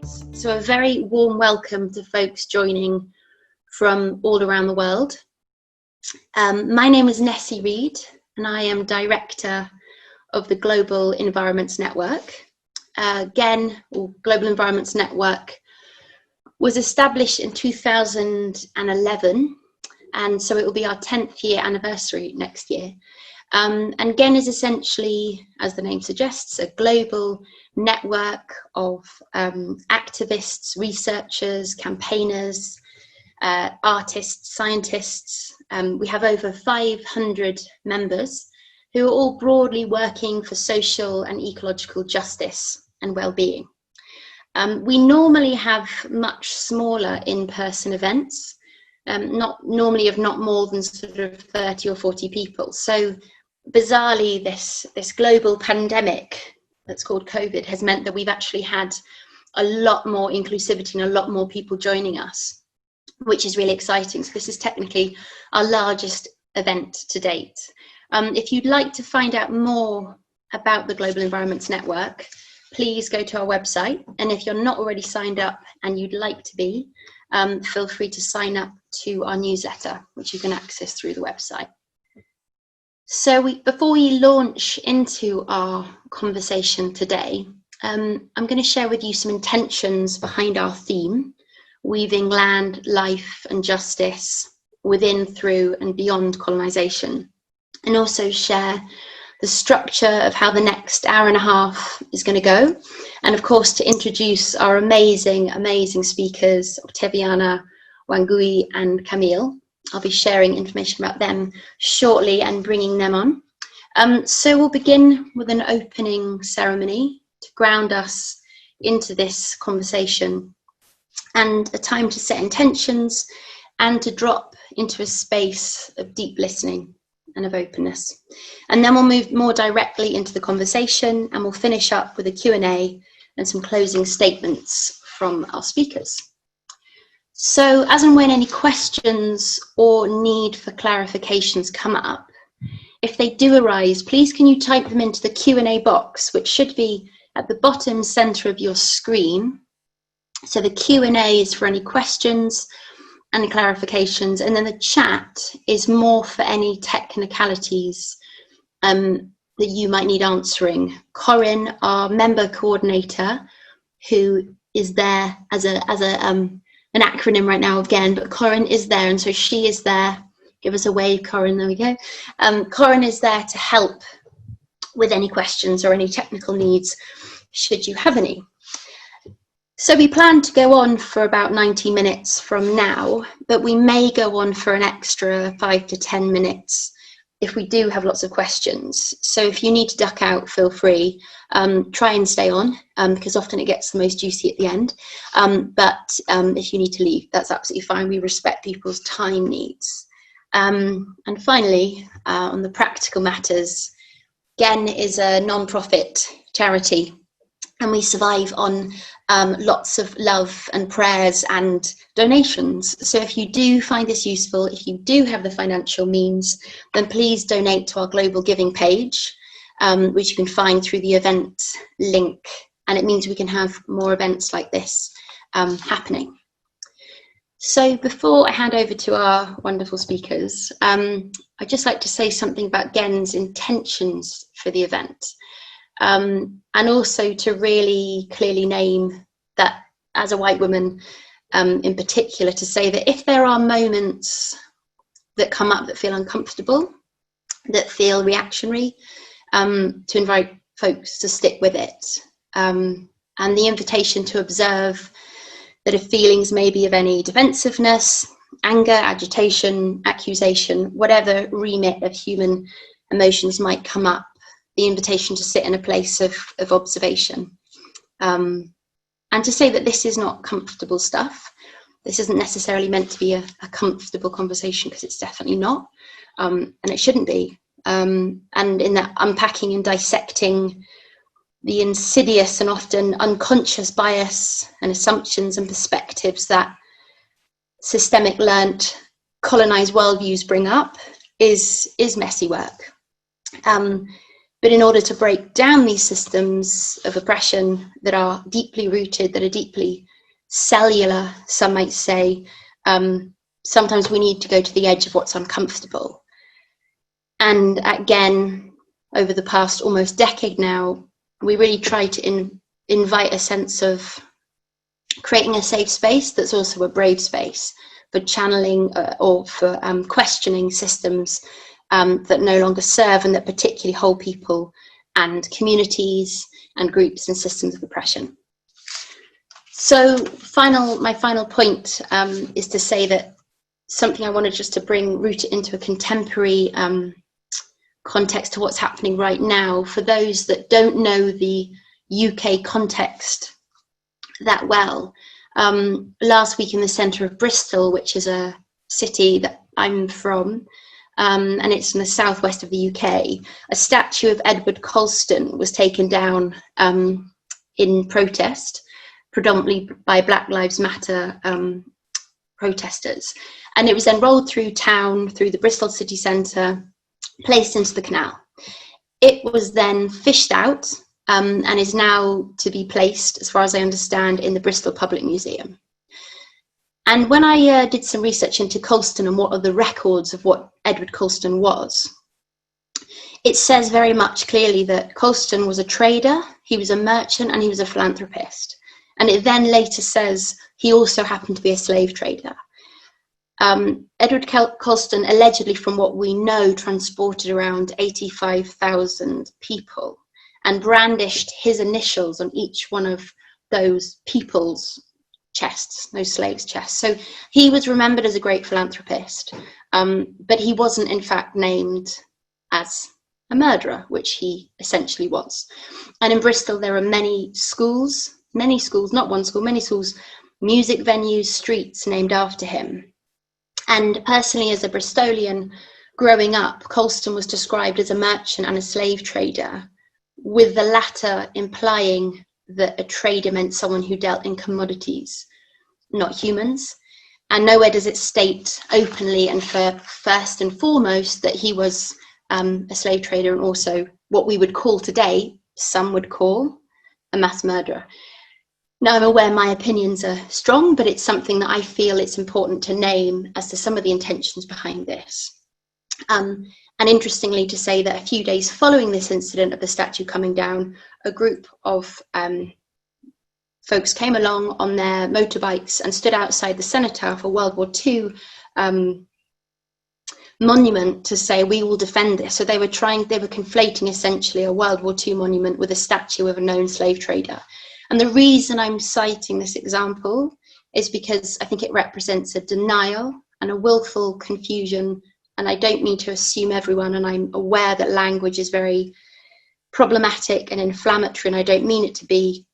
events. So a very warm welcome to folks joining from all around the world. My name is Nessie Reid and I am Director of the Global Environments Network. Global Environments Network was established in 2011, and so it will be our 10th year anniversary next year. And GEN is essentially, as the name suggests, a global network of activists, researchers, campaigners, artists, scientists. We have over 500 members who are all broadly working for social and ecological justice and well-being. We normally have much smaller in-person events, not more than sort of 30 or 40 people. So bizarrely, this global pandemic that's called COVID has meant that we've actually had a lot more inclusivity and a lot more people joining us, which is really exciting. So this is technically our largest event to date. If you'd like to find out more about the Global Environments Network, please go to our website. And if you're not already signed up and you'd like to be, feel free to sign up to our newsletter, which you can access through the website. So before we launch into our conversation today, I'm going to share with you some intentions behind our theme, weaving land, life and justice within, through and beyond colonisation, and also share the structure of how the next hour and a half is going to go. And of course, to introduce our amazing speakers, Octaviana, Wangui and Camille. I'll be sharing information about them shortly and bringing them on. So we'll begin with an opening ceremony to ground us into this conversation, and a time to set intentions and to drop into a space of deep listening and of openness. And then we'll move more directly into the conversation, and we'll finish up with a Q&A and some closing statements from our speakers. So as and when any questions or need for clarifications come up, if they do arise, please can you type them into the Q&A box, which should be at the bottom center of your screen. So the Q&A is for any questions and clarifications, and then the chat is more for any technicalities that you might need answering. Corinne, our member coordinator, who is there as an acronym right now again, but Corinne is there, and so she is there. Give us a wave, Corinne, there we go. Corinne is there to help with any questions or any technical needs, should you have any. So we plan to go on for about 90 minutes from now, but we may go on for an extra 5 to 10 minutes if we do have lots of questions. So if you need to duck out, feel free. Try and stay on, because often it gets the most juicy at the end. But if you need to leave, that's absolutely fine. We respect people's time needs. And finally, on the practical matters, GEN is a non-profit charity, and we survive on lots of love and prayers and donations. So if you do find this useful, if you do have the financial means, then please donate to our global giving page, which you can find through the event link. And it means we can have more events like this happening. So before I hand over to our wonderful speakers, I'd just like to say something about GEN's intentions for the event. And also to really clearly name that, as a white woman in particular, to say that if there are moments that come up that feel uncomfortable, that feel reactionary, to invite folks to stick with it. And the invitation to observe that if feelings may be of any defensiveness, anger, agitation, accusation, whatever remit of human emotions might come up, the invitation to sit in a place of observation. And to say that this is not comfortable stuff. This isn't necessarily meant to be a comfortable conversation, because it's definitely not, and it shouldn't be. And in that unpacking and dissecting the insidious and often unconscious bias and assumptions and perspectives that systemic learnt colonized worldviews bring up is messy work. But in order to break down these systems of oppression that are deeply rooted, that are deeply cellular, some might say, sometimes we need to go to the edge of what's uncomfortable. And again, over the past almost decade now, we really try to invite a sense of creating a safe space that's also a brave space for channeling or for questioning systems that no longer serve and that particularly hold people and communities and groups and systems of oppression. So my final point is to say that something I wanted just to root it into a contemporary context to what's happening right now. For those that don't know the UK context that well, last week in the centre of Bristol, which is a city that I'm from, and it's in the southwest of the UK, a statue of Edward Colston was taken down in protest, predominantly by Black Lives Matter protesters. And it was then rolled through town, through the Bristol city centre, placed into the canal. It was then fished out and is now to be placed, as far as I understand, in the Bristol Public Museum. And when I did some research into Colston and what are the records of what Edward Colston was, it says very much clearly that Colston was a trader, he was a merchant, and he was a philanthropist. And it then later says he also happened to be a slave trader. Edward Colston, allegedly, from what we know, transported around 85,000 people and brandished his initials on each one of those people's chests, those slaves' chests. So he was remembered as a great philanthropist, but he wasn't in fact named as a murderer, which he essentially was. And in Bristol there are many schools, not one school, many schools, music venues, streets named after him. And personally, as a Bristolian growing up, Colston was described as a merchant and a slave trader, with the latter implying that a trader meant someone who dealt in commodities, not humans. And nowhere does it state openly and first and foremost that he was a slave trader and also what we would call today, some would call a mass murderer. Now, I'm aware my opinions are strong, but it's something that I feel it's important to name as to some of the intentions behind this. And interestingly, to say that a few days following this incident of the statue coming down, a group of folks came along on their motorbikes and stood outside the cenotaph, a World War II monument, to say, we will defend this. So they were conflating essentially a World War II monument with a statue of a known slave trader. And the reason I'm citing this example is because I think it represents a denial and a willful confusion. And I don't mean to assume everyone, and I'm aware that language is very problematic and inflammatory, and I don't mean it to be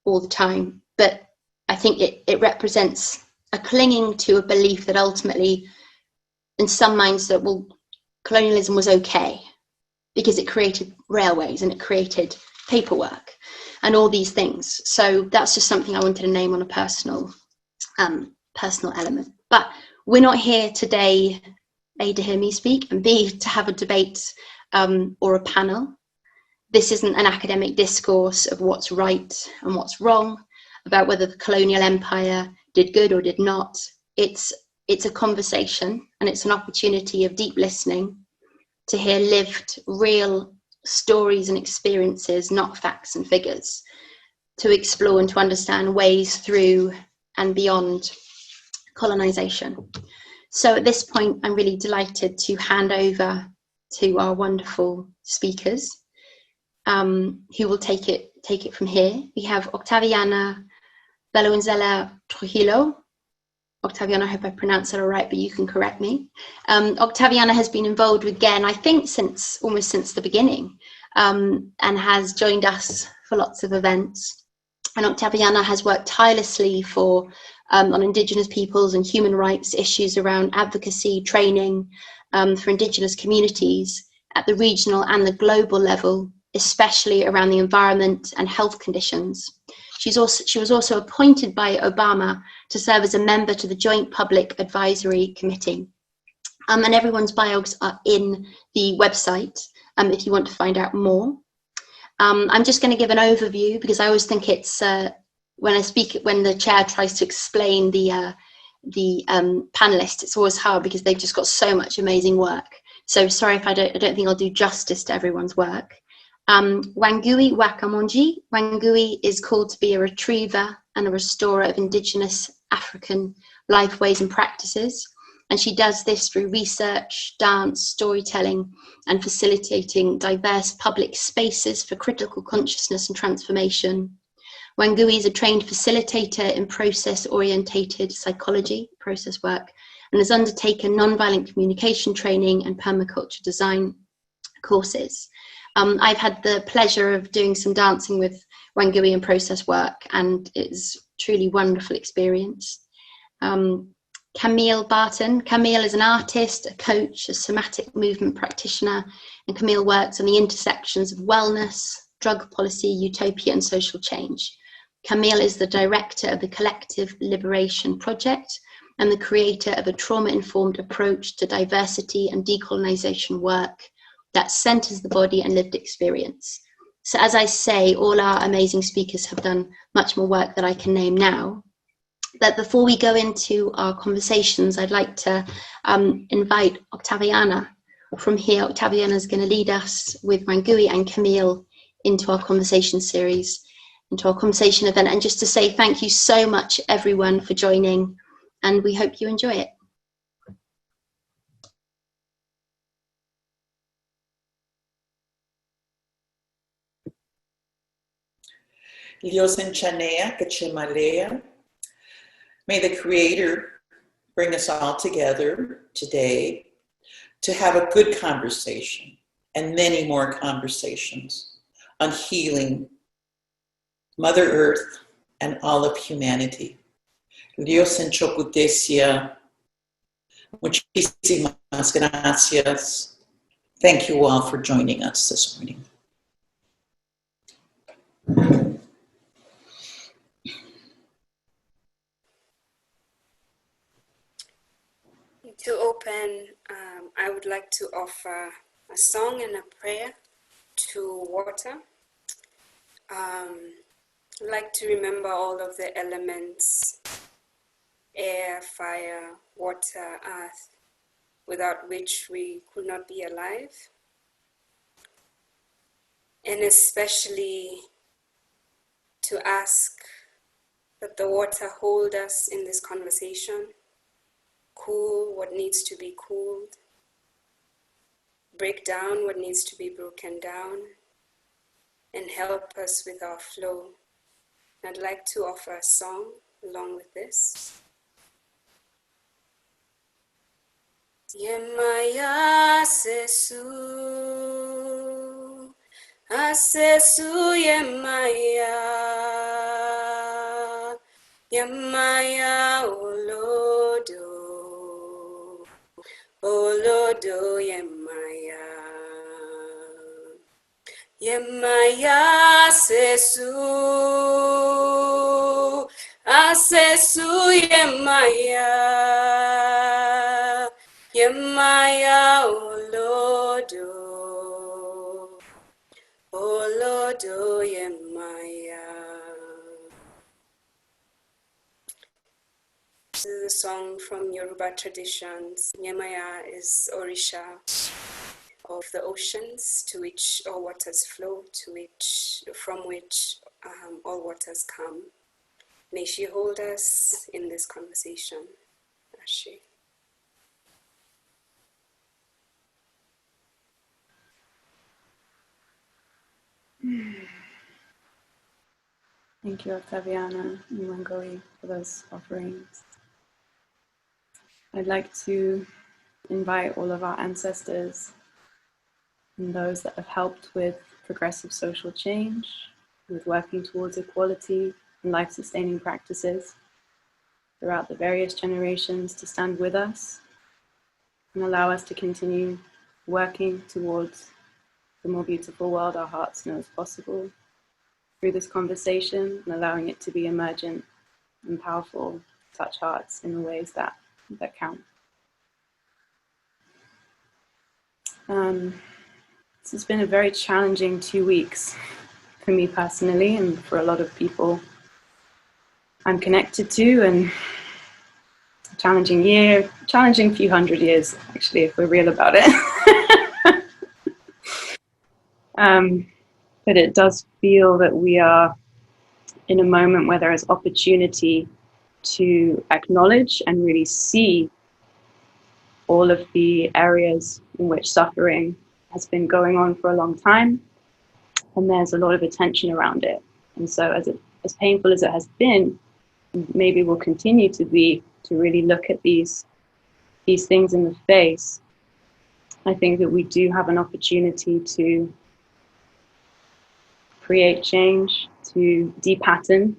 all the time, but I think it represents a clinging to a belief that ultimately, in some minds, that, well, colonialism was okay because it created railways and it created paperwork and all these things. So that's just something I wanted to name on a personal element. But we're not here today, A, to hear me speak, and B, to have a debate or a panel. This isn't an academic discourse of what's right and what's wrong, about whether the colonial empire did good or did not. It's a conversation, and it's an opportunity of deep listening to hear lived, real stories and experiences, not facts and figures, to explore and to understand ways through and beyond colonisation. So at this point, I'm really delighted to hand over to our wonderful speakers, who will take it from here. We have Octaviana Valenzuela Trujillo. Octaviana, I hope I pronounced that all right, but you can correct me. Octaviana has been involved with GEN, I think, almost since the beginning, and has joined us for lots of events. And Octaviana has worked tirelessly on Indigenous peoples and human rights issues around advocacy, training for Indigenous communities at the regional and the global level, especially around the environment and health conditions. She was also appointed by Obama to serve as a member to the Joint Public Advisory Committee. And everyone's bios are in the website, if you want to find out more. I'm just going to give an overview, because I always think it's when the chair tries to explain the panelists, it's always hard because they've just got so much amazing work. So sorry if I don't think I'll do justice to everyone's work. Wangui wa Kamonji. Wangui is called to be a retriever and a restorer of indigenous African life ways and practices. And she does this through research, dance, storytelling, and facilitating diverse public spaces for critical consciousness and transformation. Wangui is a trained facilitator in process-orientated psychology, process work, and has undertaken nonviolent communication training and permaculture design courses. I've had the pleasure of doing some dancing with Wangui in process work, and it's truly wonderful experience. Camille Barton. Camille is an artist, a coach, a somatic movement practitioner, and Camille works on the intersections of wellness, drug policy, utopia, and social change. Camille is the director of the Collective Liberation Project and the creator of a trauma-informed approach to diversity and decolonization work that centers the body and lived experience. So as I say, all our amazing speakers have done much more work that I can name now. But before we go into our conversations, I'd like to invite Octaviana from here. Octaviana is going to lead us with Wangui and Camille into our conversation series, into our conversation event. And just to say thank you so much, everyone, for joining, and we hope you enjoy it. May the Creator bring us all together today to have a good conversation and many more conversations on healing Mother Earth and all of humanity. Dios en Chocutesia, muchísimas gracias. Thank you all for joining us this morning. To open, I would like to offer a song and a prayer to water. I'd like to remember all of the elements, air, fire, water, earth, without which we could not be alive. And especially to ask that the water hold us in this conversation, cool what needs to be cooled, break down what needs to be broken down, and help us with our flow. I'd like to offer a song along with this. Yemaya sesu, asesu yemaya, yemaya olodo. Olodo yemaya, yemaya sesu, asesu yemaya, yemaya olodo, olodo yemaya. This is a song from Yoruba traditions. Nyemaya is Orisha of the oceans to which all waters flow, from which all waters come. May she hold us in this conversation. Ashe. Thank you, Octaviana and Wangui, for those offerings. I'd like to invite all of our ancestors and those that have helped with progressive social change, with working towards equality and life-sustaining practices throughout the various generations to stand with us and allow us to continue working towards the more beautiful world our hearts know is possible through this conversation and allowing it to be emergent and powerful, touch hearts in the ways that count. This has been a very challenging 2 weeks for me personally, and for a lot of people I'm connected to, and a challenging year, challenging few hundred years, actually, if we're real about it. But it does feel that we are in a moment where there is opportunity to acknowledge and really see all of the areas in which suffering has been going on for a long time, and there's a lot of attention around it. And so as painful as it has been, maybe will continue to be, to really look at these things in the face, I think that we do have an opportunity to create change, to depattern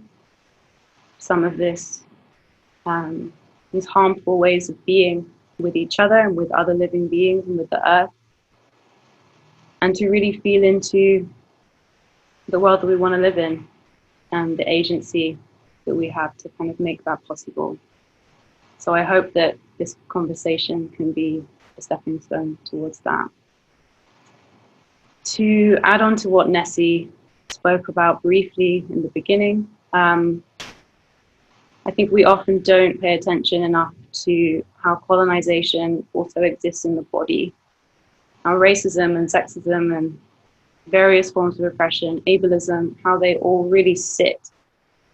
some of these harmful ways of being with each other and with other living beings and with the earth, and to really feel into the world that we want to live in and the agency that we have to kind of make that possible. So I hope that this conversation can be a stepping stone towards that. To add on to what Nessie spoke about briefly in the beginning, I think we often don't pay attention enough to how colonization also exists in the body. How racism and sexism and various forms of oppression, ableism, how they all really sit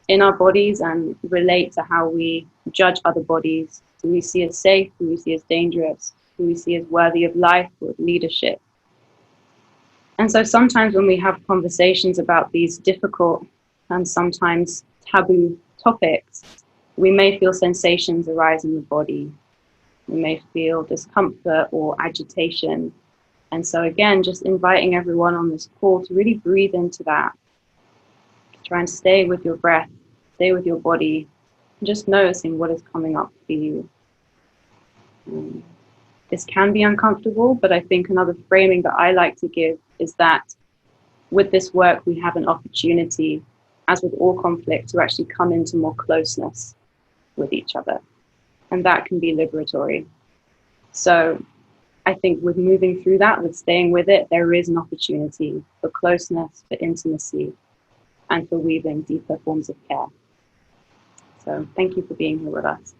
in our bodies and relate to how we judge other bodies, who we see as safe, who we see as dangerous, who we see as worthy of life or leadership. And so sometimes when we have conversations about these difficult and sometimes taboo topics, we may feel sensations arise in the body. We may feel discomfort or agitation. And so again, just inviting everyone on this call to really breathe into that. Try and stay with your breath, stay with your body, and just noticing what is coming up for you. This can be uncomfortable, but I think another framing that I like to give is that with this work, we have an opportunity, as with all conflict, to actually come into more closeness with each other. And that can be liberatory. So I think with moving through that, with staying with it, there is an opportunity for closeness, for intimacy, and for weaving deeper forms of care. So thank you for being here with us.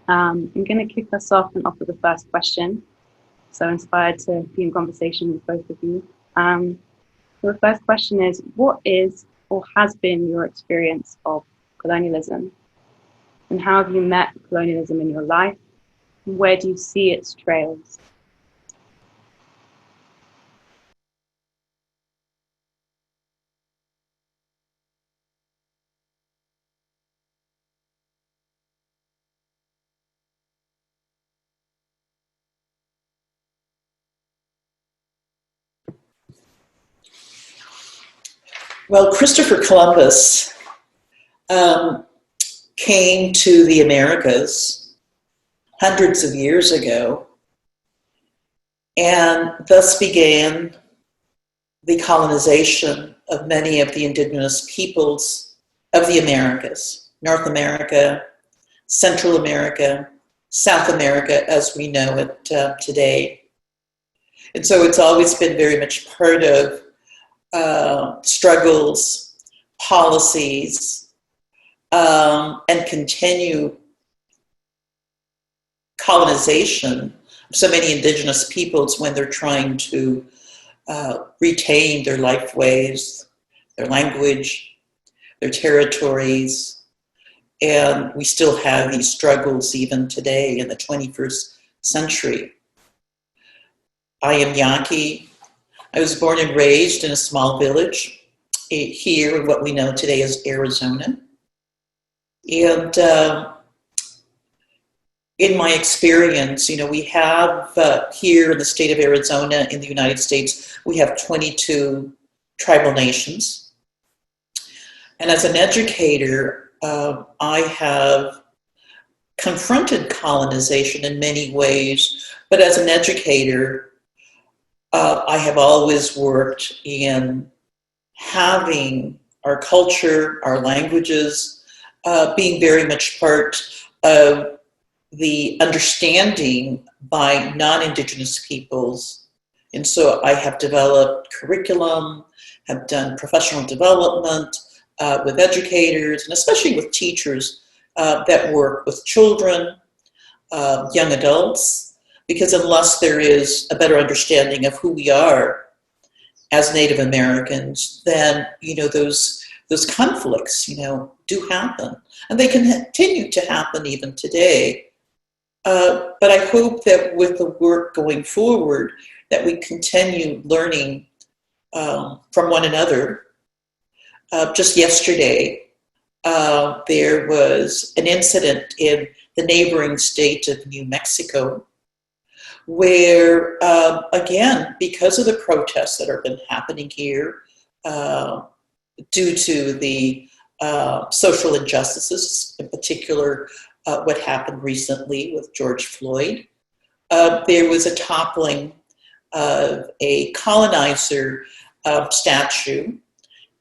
I'm going to kick us off and offer the first question. So inspired to be in conversation with both of you. So the first question is, what is or has been your experience of colonialism? And how have you met colonialism in your life? And where do you see its trails? Well, Christopher Columbus came to the Americas hundreds of years ago, and thus began the colonization of many of the indigenous peoples of the Americas, North America, Central America, South America as we know it today. And so it's always been very much part of struggles, policies, and continue colonization of so many indigenous peoples when they're trying to retain their life ways, their language, their territories. And we still have these struggles even today in the 21st century. I am Yaqui. I was born and raised in a small village here in what we know today as Arizona. And in my experience, you know, we have here in the state of Arizona in the United States, we have 22 tribal nations. And as an educator, I have confronted colonization in many ways, but as an educator, I have always worked in having our culture, our languages, being very much part of the understanding by non-Indigenous peoples And so I have developed curriculum, have done professional development with educators, and especially with teachers that work with children, young adults, because unless there is a better understanding of who we are as Native Americans, then, you know, those conflicts, you know, do happen. And they can continue to happen even today. But I hope that with the work going forward, that we continue learning from one another. Just yesterday, there was an incident in the neighboring state of New Mexico where, again, because of the protests that have been happening here, due to the social injustices, in particular, what happened recently with George Floyd, there was a toppling of a colonizer statue.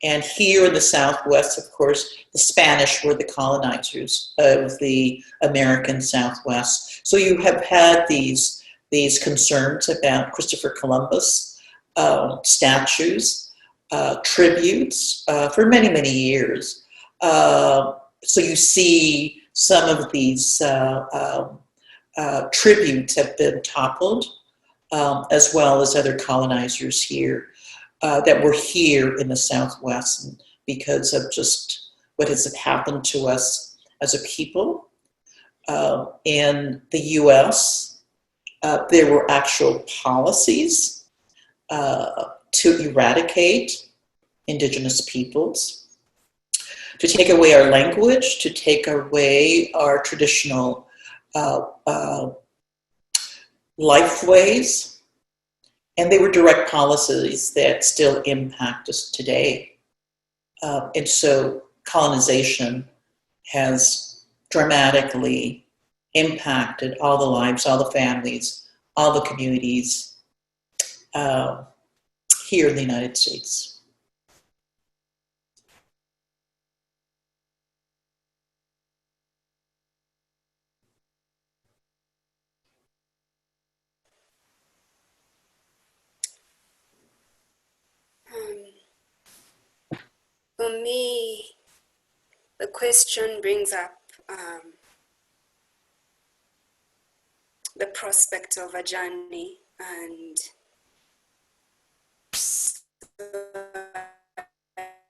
And here in the Southwest, of course, the Spanish were the colonizers of the American Southwest. So you have had these concerns about Christopher Columbus statues, tributes for many, many years. So you see some of these tributes have been toppled, as well as other colonizers here that were here in the Southwest, and because of just what has happened to us as a people. In the US, there were actual policies to eradicate indigenous peoples, to take away our language, to take away our traditional life ways. And they were direct policies that still impact us today. And so colonization has dramatically impacted all the lives, all the families, all the communities here in the United States. For me, the question brings up the prospect of a journey, and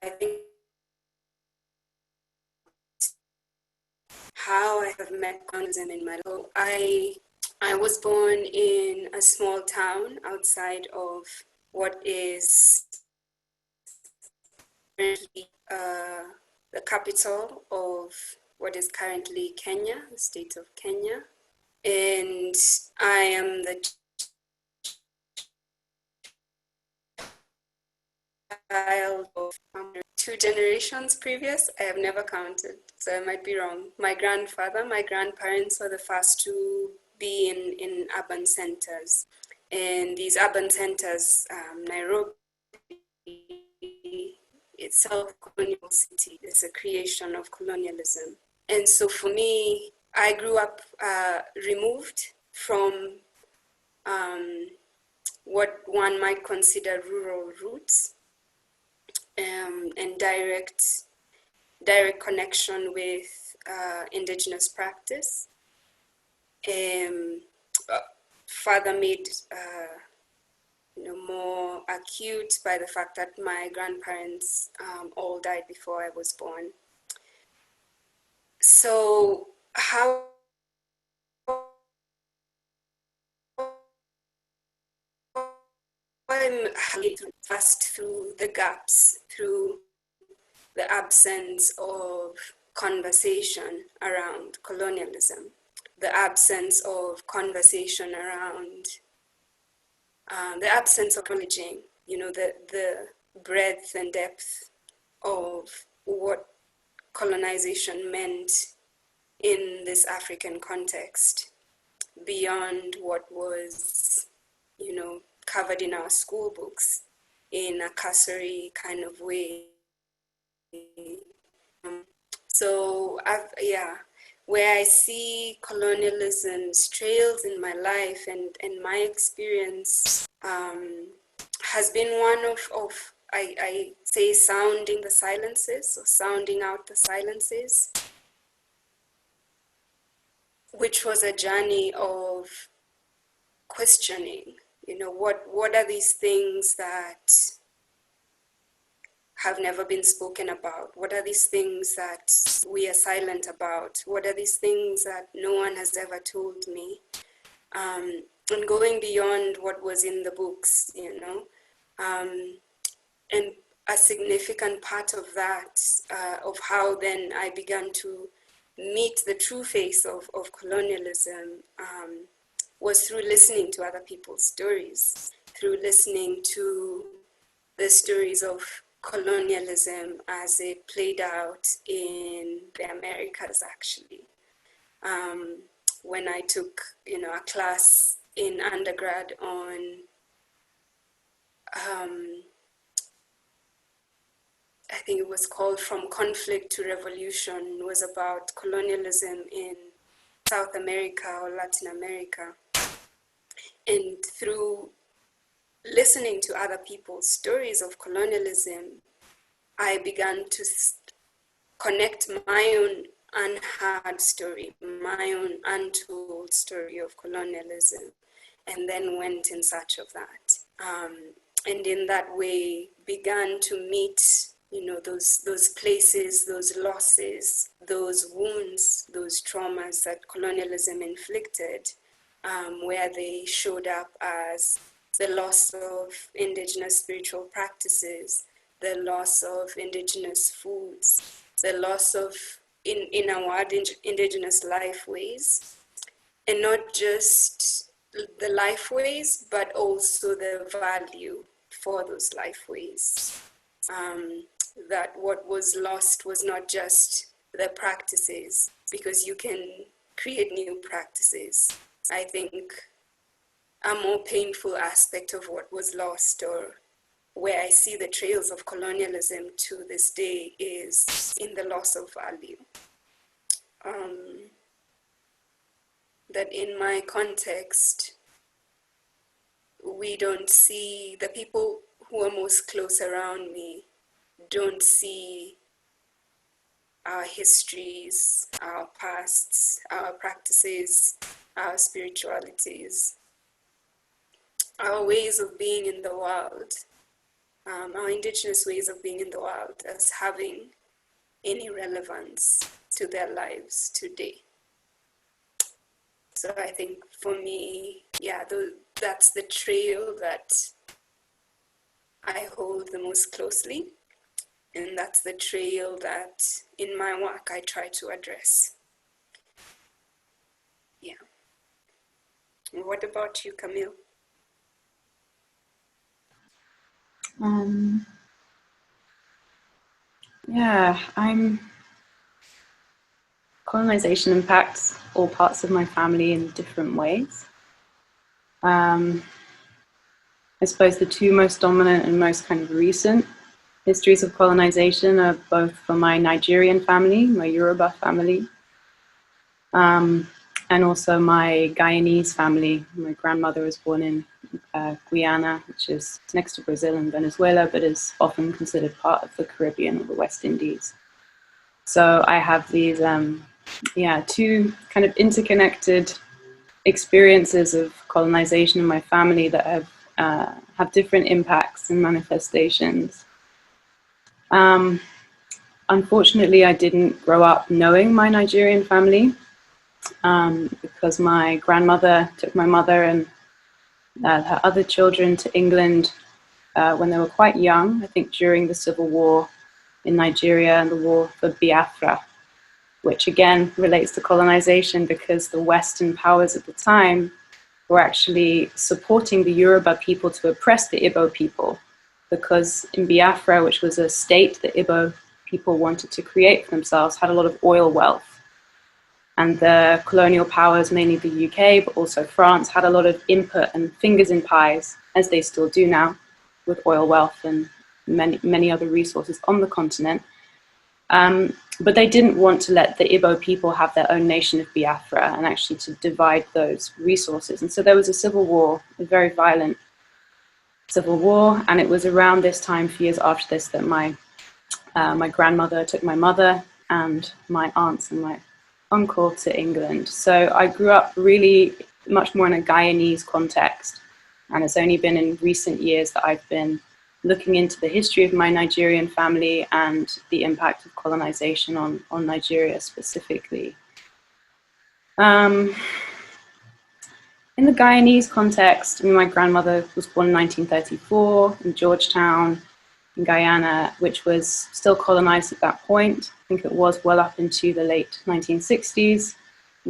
I think how I have met colonialism in my life. I was born in a small town outside of what is currently the capital of what is currently Kenya, the state of Kenya. And I am the child of 2 generations previous. I have never counted, so I might be wrong. My grandfather, my grandparents were the first to be in urban centers. And these urban centers, Nairobi itself, colonial city, is a creation of colonialism. And so for me, I grew up removed from what one might consider rural roots, and direct connection with indigenous practice. Further made more acute by the fact that my grandparents all died before I was born. So how I'm passed through the gaps, through the absence of conversation around colonialism, the absence of conversation around the absence of acknowledging, the breadth and depth of what colonization meant in this African context, beyond what was, covered in our school books in a cursory kind of way. So, where I see colonialism's trails in my life and my experience has been one of I say sounding the silences, or sounding out the silences, which was a journey of questioning, what are these things that have never been spoken about? What are these things that we are silent about? What are these things that no one has ever told me? And going beyond what was in the books, and a significant part of that, of how then I began to meet the true face of colonialism, was through listening to other people's stories, through listening to the stories of colonialism as it played out in the Americas, actually. When I took, a class in undergrad on I think it was called From Conflict to Revolution. It was about colonialism in South America or Latin America. And through listening to other people's stories of colonialism, I began to connect my own unheard story, my own untold story of colonialism, and then went in search of that. And in that way began to meet, those places, those losses, those wounds, those traumas that colonialism inflicted, where they showed up as the loss of indigenous spiritual practices, the loss of indigenous foods, the loss of, in our indigenous life ways, and not just the life ways, but also the value for those life ways. That what was lost was not just the practices, because you can create new practices. I think a more painful aspect of what was lost, or where I see the trails of colonialism to this day, is in the loss of value. That in my context, we don't see, the people who are most close around me don't see our histories, our pasts, our practices, our spiritualities, our ways of being in the world, our indigenous ways of being in the world, as having any relevance to their lives today. So I think for me, that's the trail that I hold the most closely. And that's the trail that in my work I try to address. Yeah. And what about you, Camille? Colonization impacts all parts of my family in different ways. I suppose the two most dominant and most kind of recent histories of colonization are both for my Nigerian family, my Yoruba family, and also my Guyanese family. My grandmother was born in Guyana, which is next to Brazil and Venezuela, but is often considered part of the Caribbean or the West Indies. So I have these, two kind of interconnected experiences of colonization in my family that have different impacts and manifestations. Unfortunately, I didn't grow up knowing my Nigerian family because my grandmother took my mother and her other children to England when they were quite young, I think during the Civil War in Nigeria and the war for Biafra, which again relates to colonization because the Western powers at the time were actually supporting the Yoruba people to oppress the Igbo people, because in Biafra, which was a state the Igbo people wanted to create for themselves, had a lot of oil wealth. And the colonial powers, mainly the UK, but also France, had a lot of input and fingers in pies, as they still do now, with oil wealth and many other resources on the continent. But they didn't want to let the Igbo people have their own nation of Biafra and actually to divide those resources. And so there was a civil war, a very violent Civil War. And it was around this time, a few years after this, that my grandmother took my mother and my aunts and my uncle to England. So I grew up really much more in a Guyanese context. And it's only been in recent years that I've been looking into the history of my Nigerian family and the impact of colonization on Nigeria specifically. In the Guyanese context, I mean, my grandmother was born in 1934 in Georgetown, in Guyana, which was still colonized at that point. I think it was well up into the late 1960s.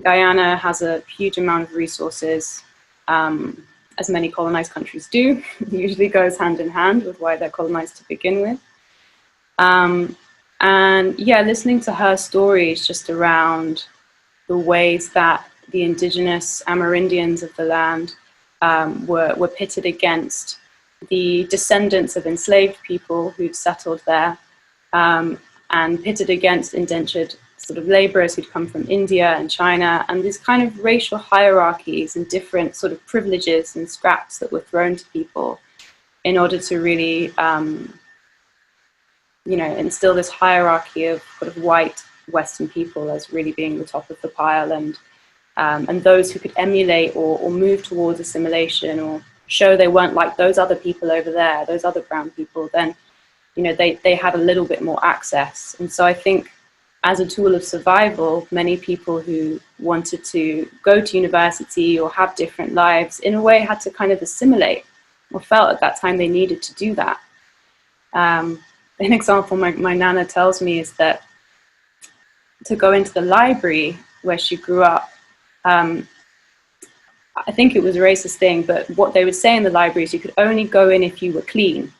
Guyana has a huge amount of resources, as many colonized countries do. It usually goes hand in hand with why they're colonized to begin with. And yeah, listening to her stories just around the ways that the indigenous Amerindians of the land were pitted against the descendants of enslaved people who'd settled there, and pitted against indentured sort of laborers who'd come from India and China, and these kind of racial hierarchies and different sort of privileges and scraps that were thrown to people in order to really, you know, instill this hierarchy of sort of white Western people as really being the top of the pile, and those who could emulate or move towards assimilation or show they weren't like those other people over there, those other brown people, then, you know, they had a little bit more access. And so I think as a tool of survival, many people who wanted to go to university or have different lives in a way had to kind of assimilate, or felt at that time they needed to do that. An example my nana tells me is that to go into the library where she grew up, I think it was a racist thing, but what they would say in the library is you could only go in if you were clean,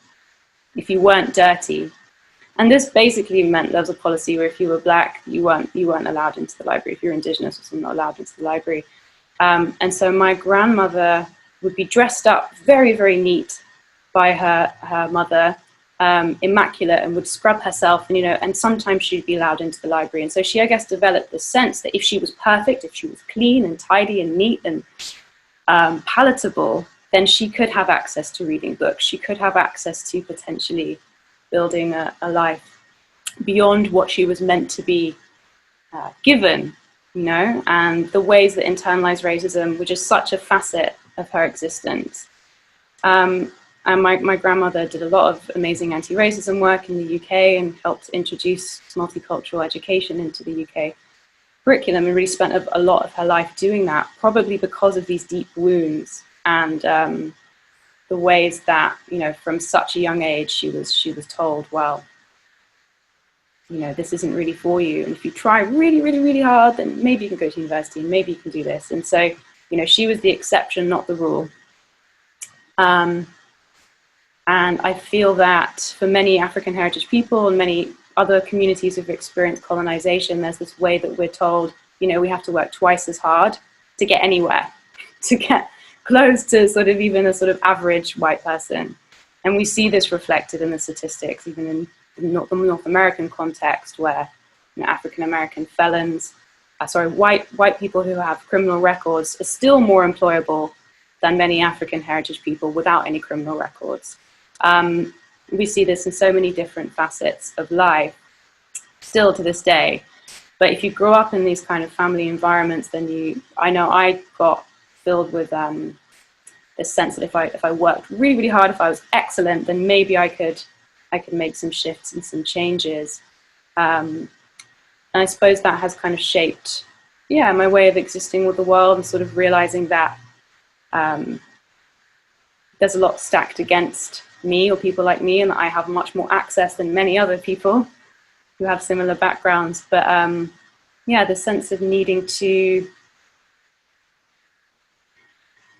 if you weren't dirty. And this basically meant there was a policy where if you were black, you weren't allowed into the library. If you're indigenous or something, not allowed into the library. And so my grandmother would be dressed up very, very neat by her mother, immaculate, and would scrub herself, and, you know, and sometimes she'd be allowed into the library. And so she, I guess, developed the sense that if she was perfect, if she was clean and tidy and neat and palatable, then she could have access to reading books. She could have access to potentially building a life beyond what she was meant to be given, you know. And the ways that internalized racism were just such a facet of her existence. And my grandmother did a lot of amazing anti-racism work in the UK and helped introduce multicultural education into the UK curriculum, and really spent a lot of her life doing that, probably because of these deep wounds and the ways that, you know, from such a young age she was told, well, you know, this isn't really for you, and if you try really, really, really hard, then maybe you can go to university, and maybe you can do this. And so, you know, she was the exception, not the rule. And I feel that for many African heritage people and many other communities who've experienced colonization, there's this way that we're told, you know, we have to work twice as hard to get anywhere, to get close to sort of even a sort of average white person. And we see this reflected in the statistics, even in the North American context, where, you know, African American felons, white people who have criminal records are still more employable than many African heritage people without any criminal records. We see this in so many different facets of life, still to this day. But if you grow up in these kind of family environments, then I know I got filled with this sense that if I worked really, really hard, if I was excellent, then maybe I could make some shifts and some changes. And I suppose that has kind of shaped, yeah, my way of existing with the world, and sort of realizing that there's a lot stacked against me or people like me, and that I have much more access than many other people who have similar backgrounds. But yeah, the sense of needing to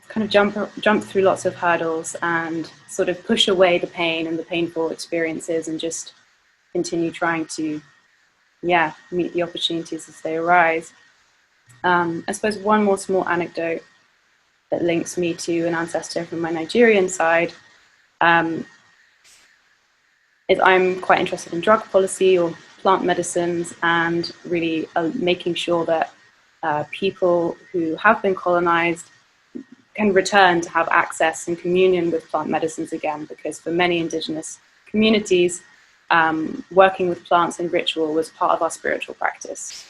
kind of jump through lots of hurdles and sort of push away the pain and the painful experiences, and just continue trying to, yeah, meet the opportunities as they arise. I suppose one more small anecdote that links me to an ancestor from my Nigerian side is I'm quite interested in drug policy or plant medicines, and really making sure that people who have been colonized can return to have access and communion with plant medicines again, because for many indigenous communities, working with plants in ritual was part of our spiritual practice,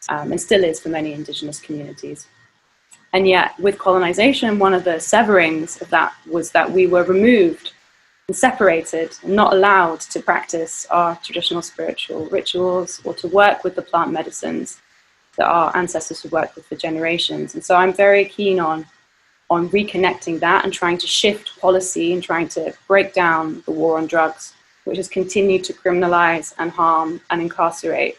and still is for many indigenous communities. And yet, with colonization, one of the severings of that was that we were removed and separated and not allowed to practice our traditional spiritual rituals or to work with the plant medicines that our ancestors had worked with for generations. And so I'm very keen on reconnecting that and trying to shift policy and trying to break down the war on drugs, which has continued to criminalize and harm and incarcerate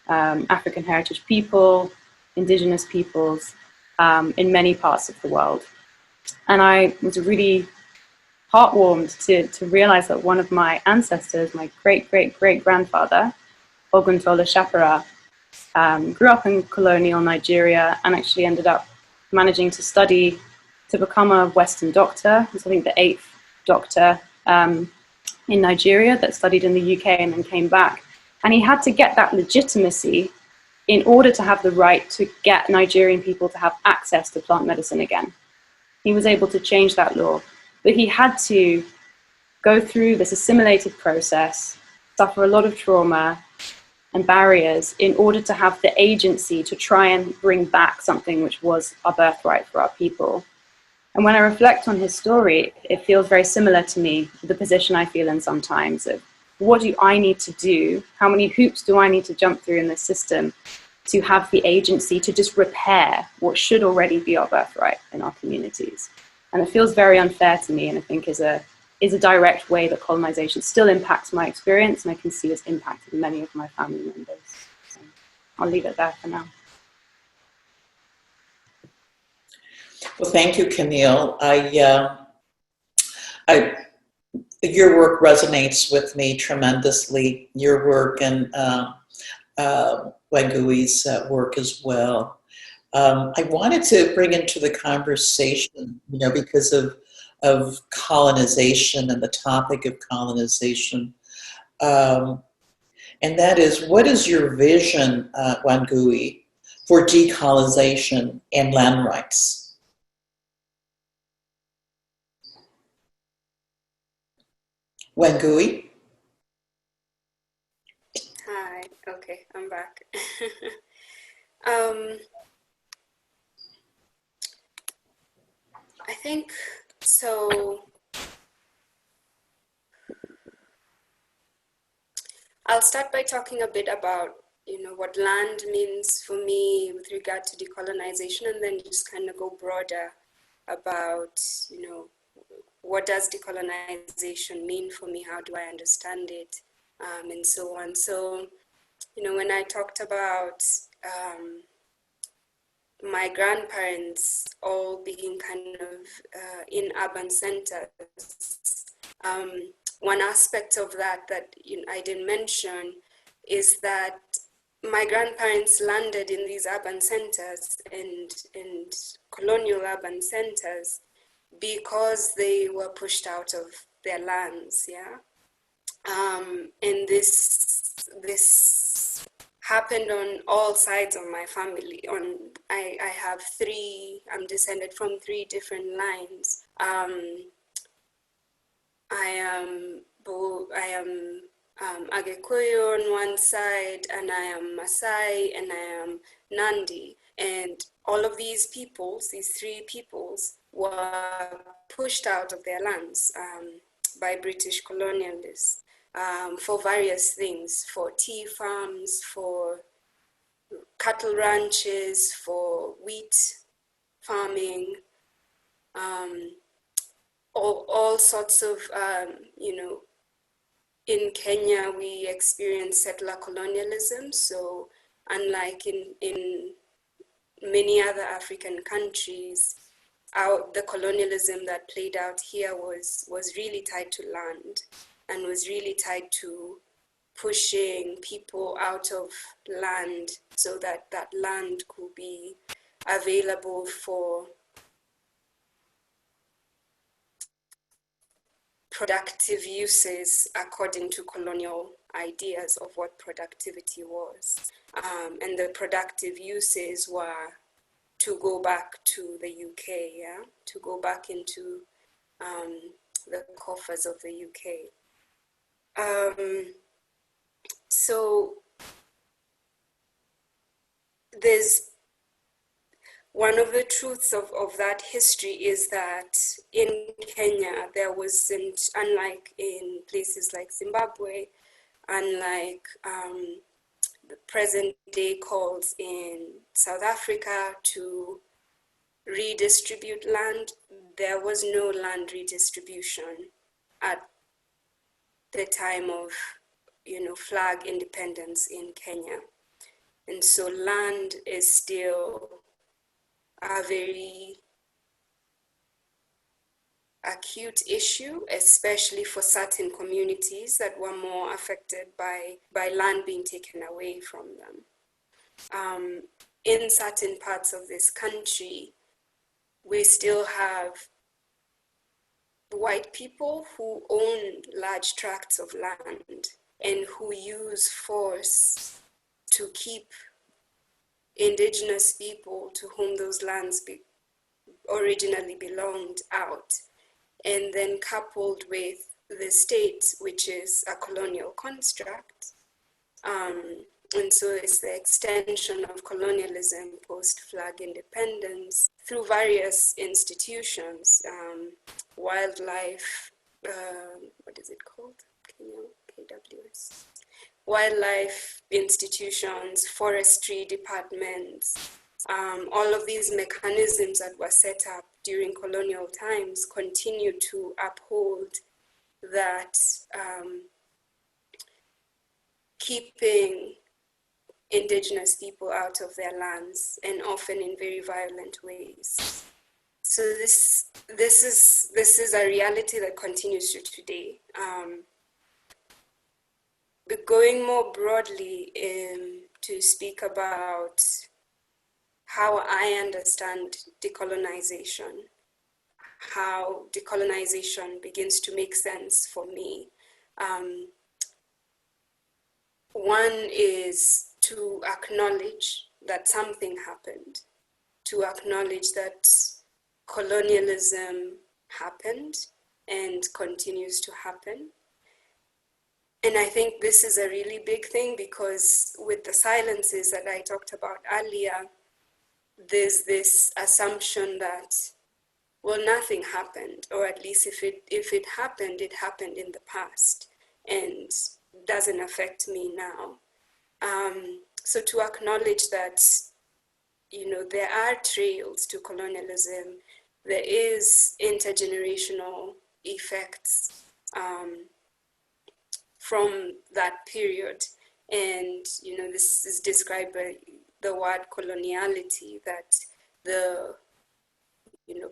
African heritage people, indigenous peoples, in many parts of the world. And I was really heartwarmed to realize that one of my ancestors, my great-great-great-grandfather, Oguntola Shapara, grew up in colonial Nigeria and actually ended up managing to study to become a Western doctor. He's, I think, the 8th doctor in Nigeria that studied in the UK and then came back. And he had to get that legitimacy in order to have the right to get Nigerian people to have access to plant medicine again. He was able to change that law, but he had to go through this assimilated process, suffer a lot of trauma and barriers in order to have the agency to try and bring back something which was our birthright for our people. And when I reflect on his story, it feels very similar to me, the position I feel in sometimes of what do I need to do? How many hoops do I need to jump through in this system to have the agency to just repair what should already be our birthright in our communities? And it feels very unfair to me, and I think is a direct way that colonization still impacts my experience, and I can see it's impacted many of my family members. So I'll leave it there for now. Well, thank you, Camille. Your work resonates with me tremendously. Your work and Wangui's work as well. I wanted to bring into the conversation, because of colonization and the topic of colonization, and that is, what is your vision, Wangui, for decolonization and land rights? Wangui? Hi, okay, I'm back. I think so. I'll start by talking a bit about, what land means for me with regard to decolonization, and then just kind of go broader about, what does decolonization mean for me? How do I understand it? And so on. So, when I talked about my grandparents all being kind of in urban centers, one aspect of that I didn't mention is that my grandparents landed in these urban centers and colonial urban centers because they were pushed out of their lands, yeah. And this happened on all sides of my family. I have I'm descended from 3 different lines. I am Agekuyu on one side, and I am Maasai, and I am Nandi. And all of these 3 peoples, were pushed out of their lands by British colonialists for various things, for tea farms, for cattle ranches, for wheat farming, all sorts of, in Kenya, we experience settler colonialism. So unlike in many other African countries, the colonialism that played out here was really tied to land, and was really tied to pushing people out of land so that that land could be available for productive uses according to colonial ideas of what productivity was. And the productive uses were to go back to the UK, yeah, to go back into the coffers of the UK. So there's one of the truths of that history is that in Kenya, there wasn't, unlike in places like Zimbabwe, unlike the present day calls in South Africa to redistribute land, there was no land redistribution at the time of, flag independence in Kenya. And so land is still a very acute issue, especially for certain communities that were more affected by land being taken away from them. In certain parts of this country, we still have white people who own large tracts of land and who use force to keep indigenous people to whom those lands originally belonged out. And then coupled with the state, which is a colonial construct. And so it's the extension of colonialism post-flag independence through various institutions, wildlife, what is it called? KWS. Wildlife institutions, forestry departments, all of these mechanisms that were set up during colonial times continue to uphold that keeping indigenous people out of their lands, and often in very violent ways. So this is a reality that continues to today. But going more broadly to speak about how I understand decolonization, how decolonization begins to make sense for me. One is to acknowledge that something happened, to acknowledge that colonialism happened and continues to happen. And I think this is a really big thing because with the silences that I talked about earlier, there's this assumption that, well, nothing happened, or at least if it happened in the past and doesn't affect me now. So to acknowledge that, there are trails to colonialism, there is intergenerational effects from that period. And, this is described by the word coloniality, that the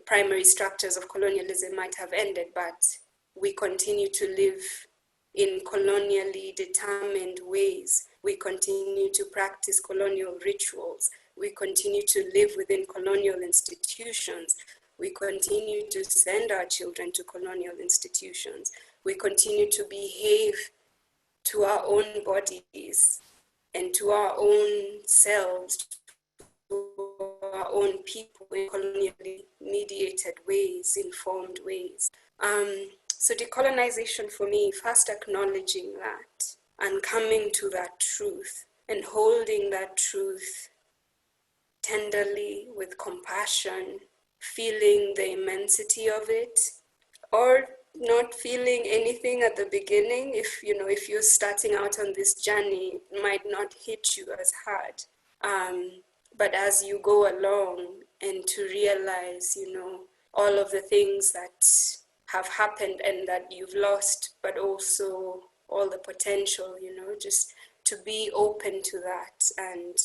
primary structures of colonialism might have ended, but we continue to live in colonially determined ways. We continue to practice colonial rituals. We continue to live within colonial institutions. We continue to send our children to colonial institutions. We continue to behave to our own bodies and to our own selves, to our own people in colonially mediated ways, informed ways. So decolonization for me, first acknowledging that and coming to that truth and holding that truth tenderly with compassion, feeling the immensity of it, or not feeling anything at the beginning. If you're starting out on this journey, it might not hit you as hard. But as you go along and to realize, all of the things that have happened and that you've lost, but also all the potential, just to be open to that and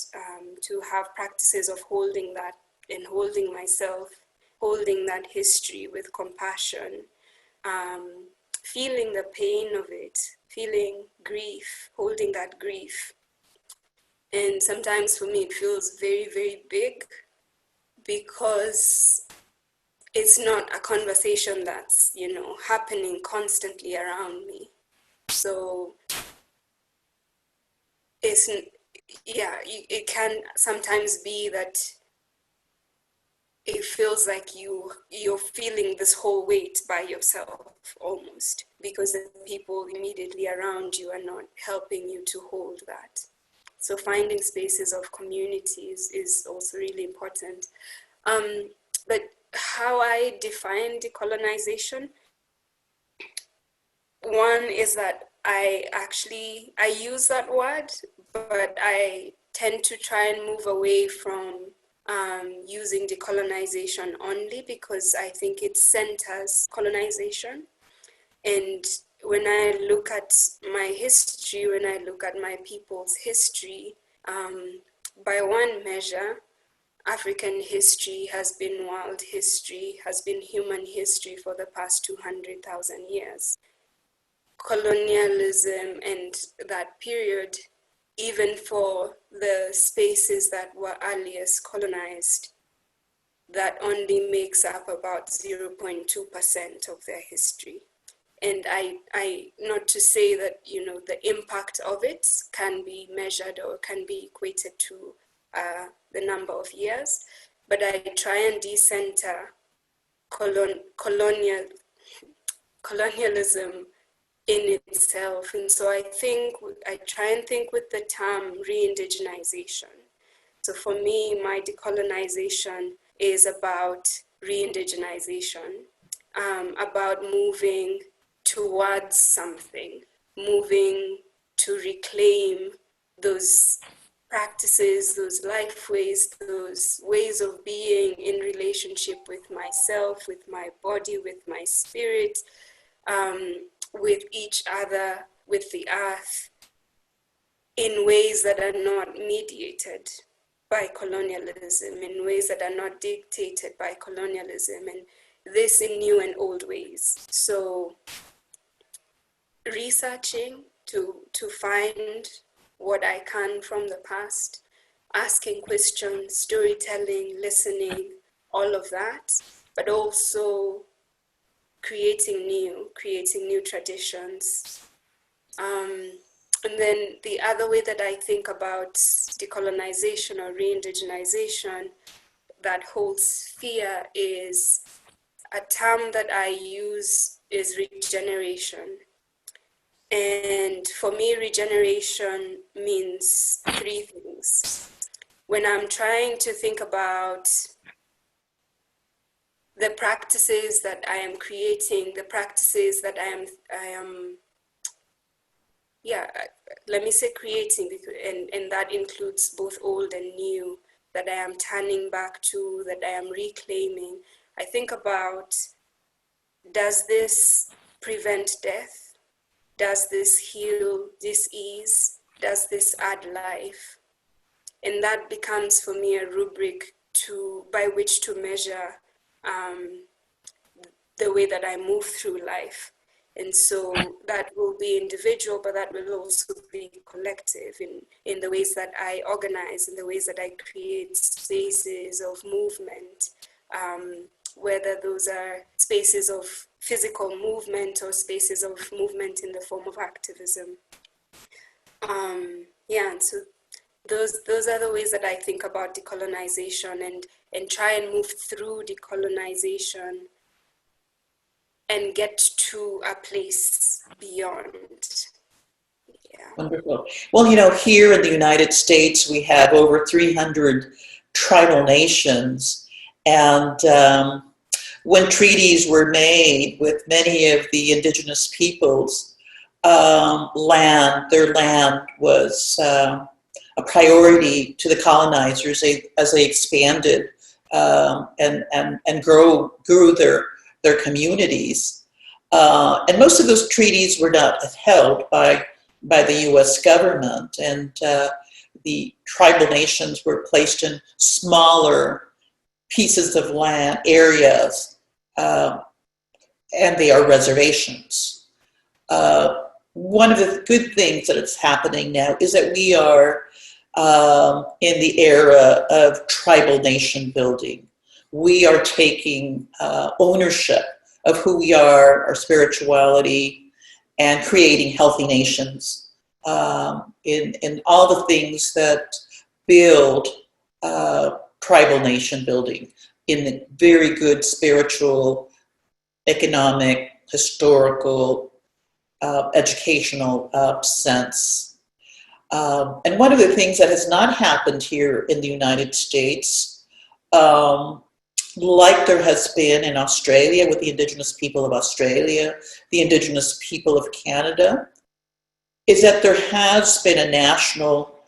to have practices of holding that and holding myself, holding that history with compassion, feeling the pain of it, feeling grief, holding that grief. And sometimes for me it feels very, very big because it's not a conversation that's, happening constantly around me. So it can sometimes be that it feels like you're feeling this whole weight by yourself almost, because the people immediately around you are not helping you to hold that. So finding spaces of communities is also really important. But how I define decolonization, one is that I use that word, but I tend to try and move away from using decolonization only, because I think it centers colonization. And when I look at my history, when I look at my people's history, by one measure, African history has been world history, has been human history for the past 200,000 years. Colonialism and that period, even for the spaces that were earliest colonized, that only makes up about 0.2% of their history. And I not to say that, you know, the impact of it can be measured or can be equated to the number of years, but I try and decenter colonialism in itself. And so I try and think with the term re-indigenization. So for me, my decolonization is about re-indigenization, about moving towards something, moving to reclaim those practices, those life ways, those ways of being in relationship with myself, with my body, with my spirit, with each other, with the earth, in ways that are not mediated by colonialism, in ways that are not dictated by colonialism, and this in new and old ways. So researching to find what I can from the past, asking questions, storytelling, listening, all of that, but also creating new traditions. And then the other way that I think about decolonization or re-indigenization that holds sphere is a term that I use is regeneration. And for me, regeneration means three things. When I'm trying to think about the practices that I am creating, the practices that I am let me say creating, and that includes both old and new, that I am turning back to, that I am reclaiming. I think about, does this prevent death? Does this heal, dis-ease? Does this add life? And that becomes for me a rubric by which to measure the way that I move through life. And so that will be individual, but that will also be collective in the ways that I organize, in the ways that I create spaces of movement, whether those are spaces of physical movement or spaces of movement in the form of activism. And so those are the ways that I think about decolonization and try and move through decolonization and get to a place beyond. Yeah. Wonderful. Well, you know, here in the United States, we have over 300 tribal nations, and when treaties were made with many of the indigenous peoples, their land was a priority to the colonizers as they expanded and grew their communities. And most of those treaties were not upheld by the U.S. government, and the tribal nations were placed in smaller pieces of land, areas, and they are reservations. One of the good things that is happening now is that we are in the era of tribal nation building. We are taking ownership of who we are, our spirituality, and creating healthy nations in all the things that build tribal nation building in the very good spiritual, economic, historical, educational sense. And one of the things that has not happened here in the United States, like there has been in Australia with the Indigenous people of Australia, the Indigenous people of Canada, is that there has been a national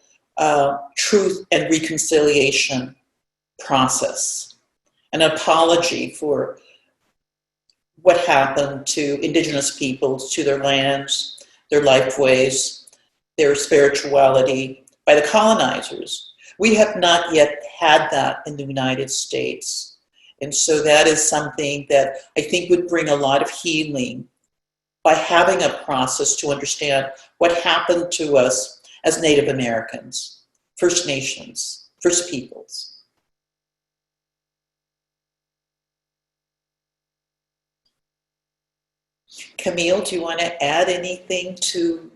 truth and reconciliation process, an apology for what happened to Indigenous peoples, to their lands, their lifeways, their spirituality by the colonizers. We have not yet had that in the United States. And so that is something that I think would bring a lot of healing by having a process to understand what happened to us as Native Americans, First Nations, First Peoples. Camille, do you want to add anything to,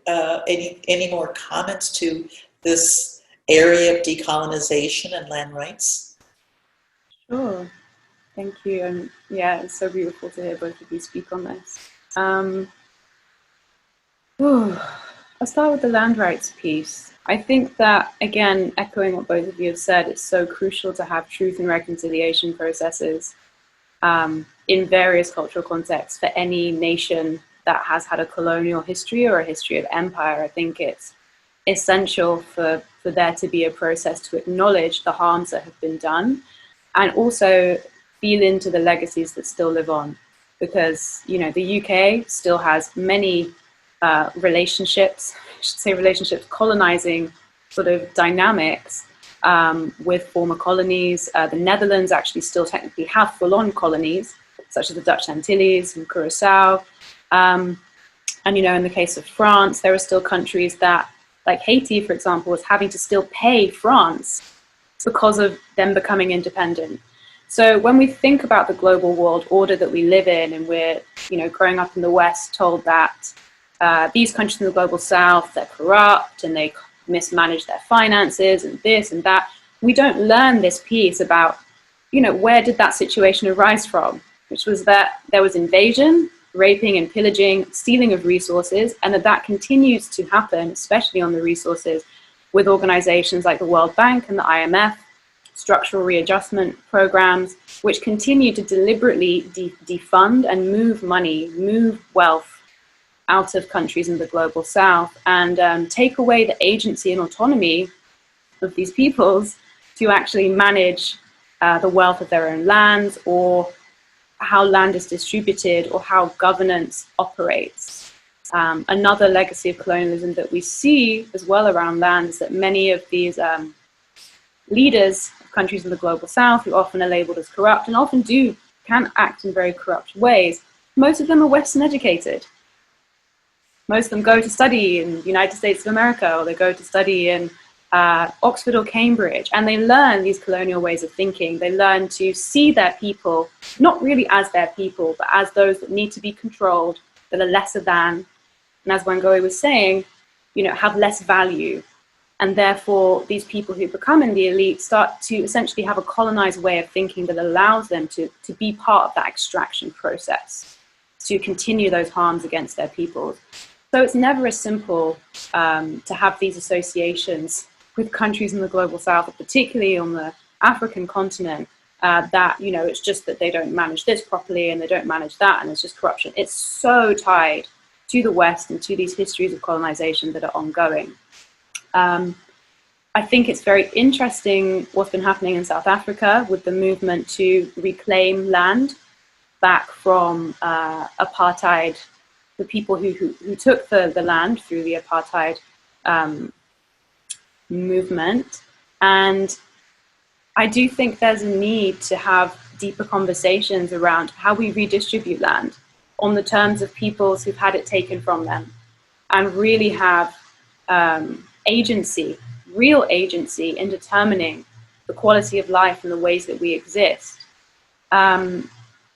any more comments to this area of decolonization and land rights? Sure. Thank you. And yeah, it's so beautiful to hear both of you speak on this. I'll start with the land rights piece. I think that, again, echoing what both of you have said, it's so crucial to have truth and reconciliation processes in various cultural contexts for any nation that has had a colonial history or a history of empire. I think it's essential for there to be a process to acknowledge the harms that have been done and also feel into the legacies that still live on. Because, you know, the UK still has many relationships, colonizing sort of dynamics with former colonies. The Netherlands actually still technically have full-on colonies, such as the Dutch Antilles and Curacao. And, you know, in the case of France, there are still countries that, like Haiti, for example, is having to still pay France because of them becoming independent. So when we think about the global world order that we live in, and we're, you know, growing up in the West told that these countries in the global South, they're corrupt and they mismanage their finances and this and that, we don't learn this piece about, you know, where did that situation arise from, which was that there was invasion, raping and pillaging, stealing of resources, and that continues to happen, especially on the resources, with organizations like the World Bank and the IMF, structural readjustment programs, which continue to deliberately defund and move money, move wealth out of countries in the global South, and take away the agency and autonomy of these peoples to actually manage the wealth of their own lands, or how land is distributed, or how governance operates. Another legacy of colonialism that we see as well around land is that many of these leaders of countries in the global South, who often are labeled as corrupt and often can act in very corrupt ways, most of them are Western educated. Most of them go to study in the United States of America, or they go to study in Oxford or Cambridge, and they learn these colonial ways of thinking. They learn to see their people, not really as their people, but as those that need to be controlled, that are lesser than, and as Wangui was saying, you know, have less value. And therefore, these people who become in the elite start to essentially have a colonized way of thinking that allows them to be part of that extraction process, to continue those harms against their peoples. So it's never as simple to have these associations with countries in the global South, particularly on the African continent, that, you know, it's just that they don't manage this properly and they don't manage that, and it's just corruption. It's so tied to the West and to these histories of colonization that are ongoing. I think it's very interesting what's been happening in South Africa with the movement to reclaim land back from apartheid, the people who took the land through the apartheid movement. And I do think there's a need to have deeper conversations around how we redistribute land on the terms of peoples who've had it taken from them, and really have agency, real agency in determining the quality of life and the ways that we exist,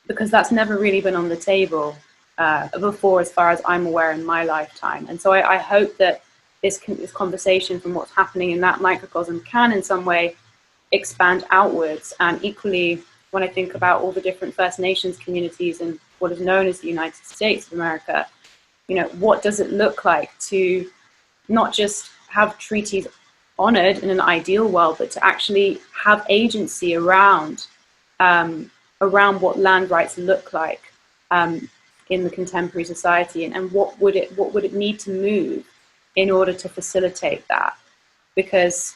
because that's never really been on the table before, as far as I'm aware, in my lifetime. And so I hope that this conversation, from what's happening in that microcosm, can in some way expand outwards. And equally, when I think about all the different First Nations communities in what is known as the United States of America, you know, what does it look like to not just have treaties honored in an ideal world, but to actually have agency around what land rights look like in the contemporary society, and what would it need to move in order to facilitate that? Because,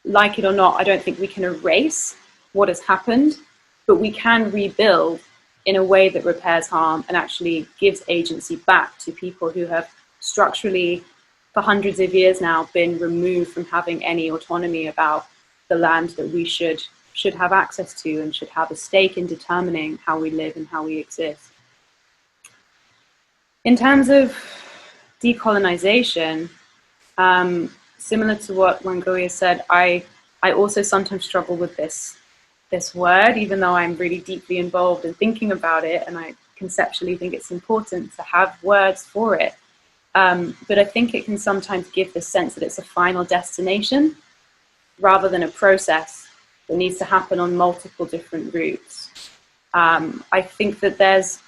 like it or not, I don't think we can erase what has happened, but we can rebuild in a way that repairs harm and actually gives agency back to people who have structurally, for hundreds of years now, been removed from having any autonomy about the land that we should have access to and should have a stake in determining how we live and how we exist. In terms of decolonization, similar to what Wangui said, I also sometimes struggle with this word, even though I'm really deeply involved in thinking about it, and I conceptually think it's important to have words for it. But I think it can sometimes give the sense that it's a final destination rather than a process that needs to happen on multiple different routes. I think that there's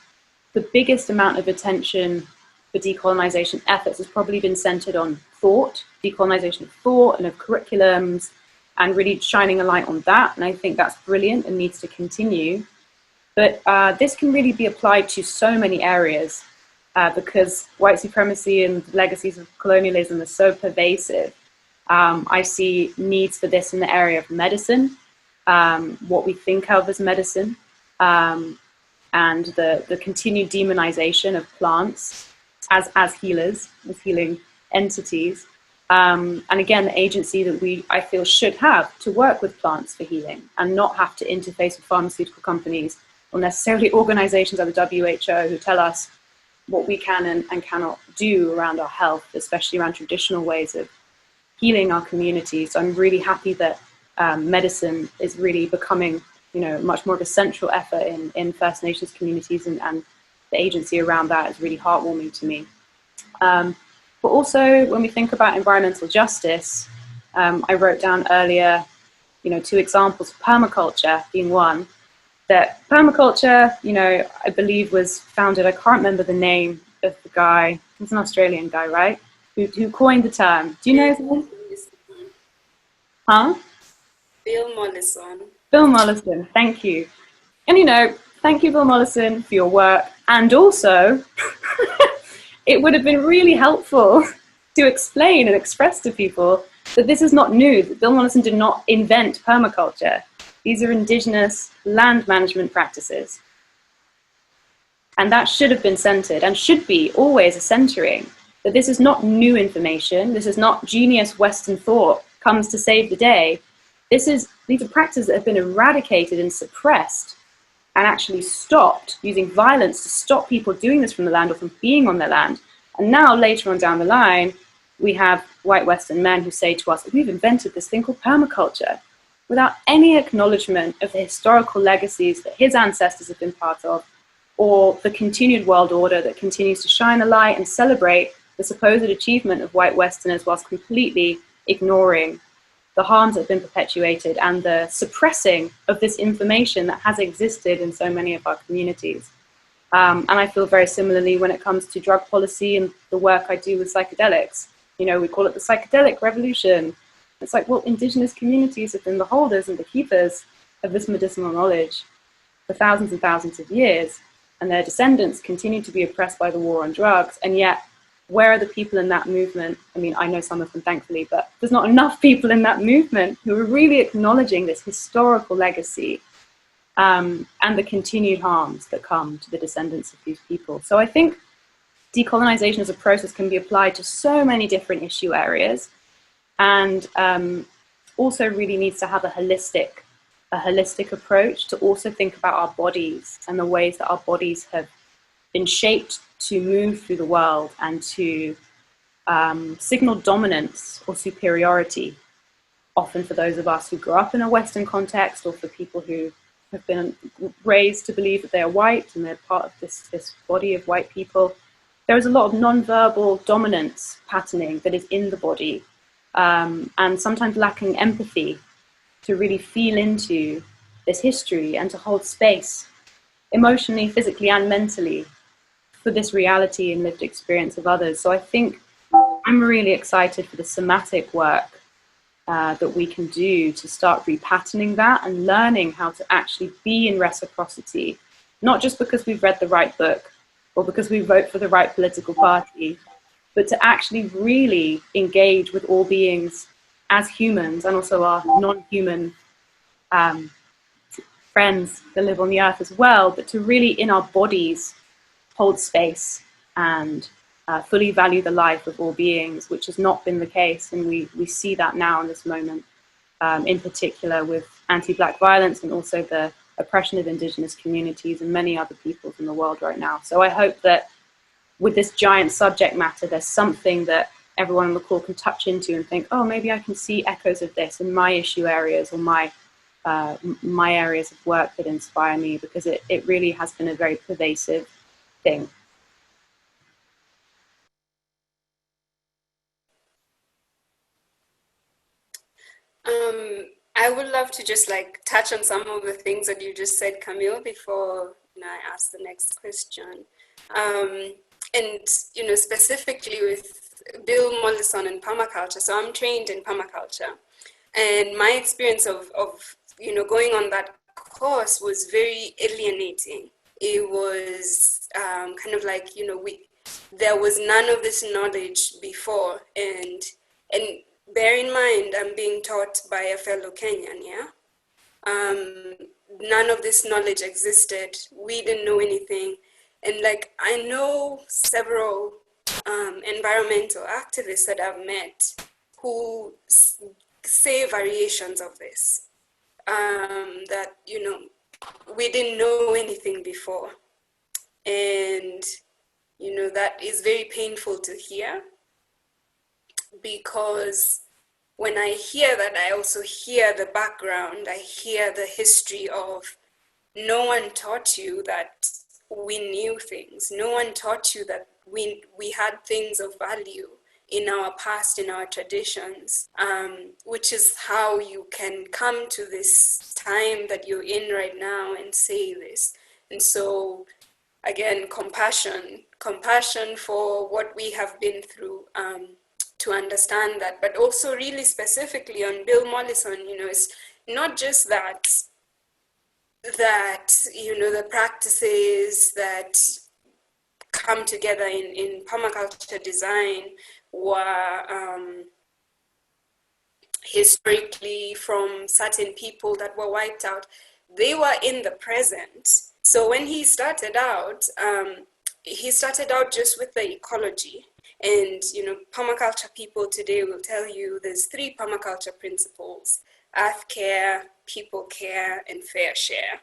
the biggest amount of attention for decolonization efforts has probably been centered on thought, decolonization of thought and of curriculums, and really shining a light on that. And I think that's brilliant and needs to continue. But this can really be applied to so many areas because white supremacy and legacies of colonialism are so pervasive. I see needs for this in the area of medicine, what we think of as medicine, and the continued demonization of plants as healers, as healing entities. And again, the agency that I feel should have to work with plants for healing and not have to interface with pharmaceutical companies or necessarily organizations like the WHO who tell us what we can and cannot do around our health, especially around traditional ways of healing our communities. So I'm really happy that medicine is really becoming, you know, much more of a central effort in First Nations communities, and the agency around that is really heartwarming to me. But also, when we think about environmental justice, I wrote down earlier, you know, 2 examples, permaculture being one. That permaculture, you know, I believe was founded, I can't remember the name of the guy, he's an Australian guy, right? Who coined the term. Do you know his name? Huh? Bill Mollison. Bill Mollison, thank you. And, you know, thank you, Bill Mollison, for your work. And also, it would have been really helpful to explain and express to people that this is not new, that Bill Mollison did not invent permaculture. These are indigenous land management practices. And that should have been centered and should be always a centering, that this is not new information. This is not genius Western thought comes to save the day. These are practices that have been eradicated and suppressed and actually stopped using violence to stop people doing this from the land or from being on their land. And now later on down the line, we have white Western men who say to us, we've invented this thing called permaculture, without any acknowledgement of the historical legacies that his ancestors have been part of, or the continued world order that continues to shine a light and celebrate the supposed achievement of white Westerners whilst completely ignoring the harms that have been perpetuated and the suppressing of this information that has existed in so many of our communities. And I feel very similarly when it comes to drug policy and the work I do with psychedelics. You know, we call it the psychedelic revolution. It's like, well, indigenous communities have been the holders and the keepers of this medicinal knowledge for thousands and thousands of years, and their descendants continue to be oppressed by the war on drugs. And yet, where are the people in that movement? I mean, I know some of them, thankfully, but there's not enough people in that movement who are really acknowledging this historical legacy and the continued harms that come to the descendants of these people. So I think decolonization as a process can be applied to so many different issue areas, and also really needs to have a holistic approach to also think about our bodies and the ways that our bodies have been shaped to move through the world and to signal dominance or superiority, often for those of us who grew up in a Western context or for people who have been raised to believe that they are white and they're part of this body of white people. There is a lot of non-verbal dominance patterning that is in the body, and sometimes lacking empathy to really feel into this history and to hold space emotionally, physically, and mentally for this reality and lived experience of others. So I think I'm really excited for the somatic work that we can do to start repatterning that and learning how to actually be in reciprocity, not just because we've read the right book or because we vote for the right political party, but to actually really engage with all beings as humans and also our non-human friends that live on the earth as well, but to really in our bodies hold space and fully value the life of all beings, which has not been the case. And we see that now in this moment, in particular with anti-Black violence and also the oppression of indigenous communities and many other peoples in the world right now. So I hope that with this giant subject matter, there's something that everyone on the call can touch into and think, oh, maybe I can see echoes of this in my issue areas or my areas of work that inspire me, because it really has been a very pervasive thing. I would love to just like touch on some of the things that you just said, Camille, before I ask the next question. And specifically with Bill Mollison and permaculture. So I'm trained in permaculture, and my experience of going on that course was very alienating. It was kind of like there was none of this knowledge before, and bear in mind, I'm being taught by a fellow Kenyan, yeah? None of this knowledge existed. We didn't know anything. And like, I know several environmental activists that I've met who say variations of this, that, we didn't know anything before. And, that is very painful to hear, because when I hear that, I also hear the background, I hear the history of no one taught you that we knew things. No one taught you that we had things of value in our past, in our traditions, which is how you can come to this time that you're in right now and say this. And so, again, compassion for what we have been through, to understand that, but also really specifically on Bill Mollison, it's not just that the practices that come together in permaculture design were historically from certain people that were wiped out. They were in the present. So when he started out just with the ecology. And, permaculture people today will tell you there's 3 permaculture principles: earth care, people care, and fair share.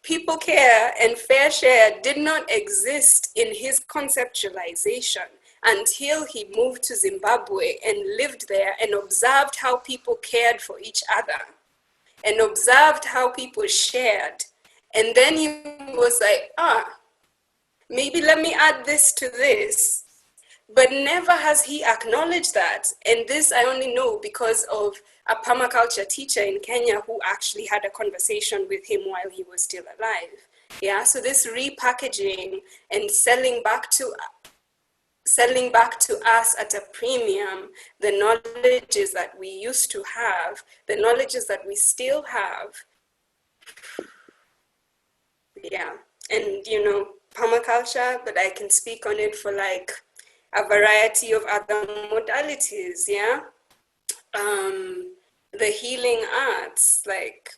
People care and fair share did not exist in his conceptualization until he moved to Zimbabwe and lived there and observed how people cared for each other and observed how people shared. And then he was like, maybe let me add this to this. But never has he acknowledged that. And this I only know because of a permaculture teacher in Kenya who actually had a conversation with him while he was still alive. Yeah, so this repackaging and selling back to us at a premium the knowledges that we used to have, the knowledges that we still have. Yeah, and permaculture, but I can speak on it for like a variety of other modalities, yeah? The healing arts, like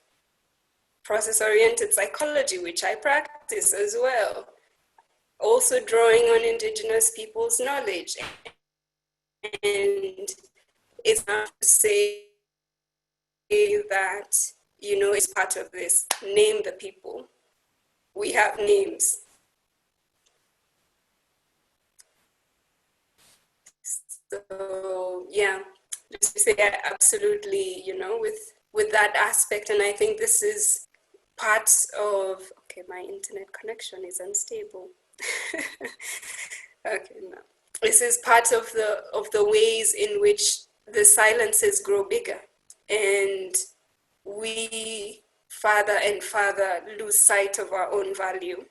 process-oriented psychology, which I practice as well. Also drawing on indigenous people's knowledge. And it's not to say that, it's part of this. Name the people. We have names. So yeah, just to say absolutely, with that aspect. And I think this is part of, okay, my internet connection is unstable. Okay, no. This is part of the ways in which the silences grow bigger, and we further and further lose sight of our own value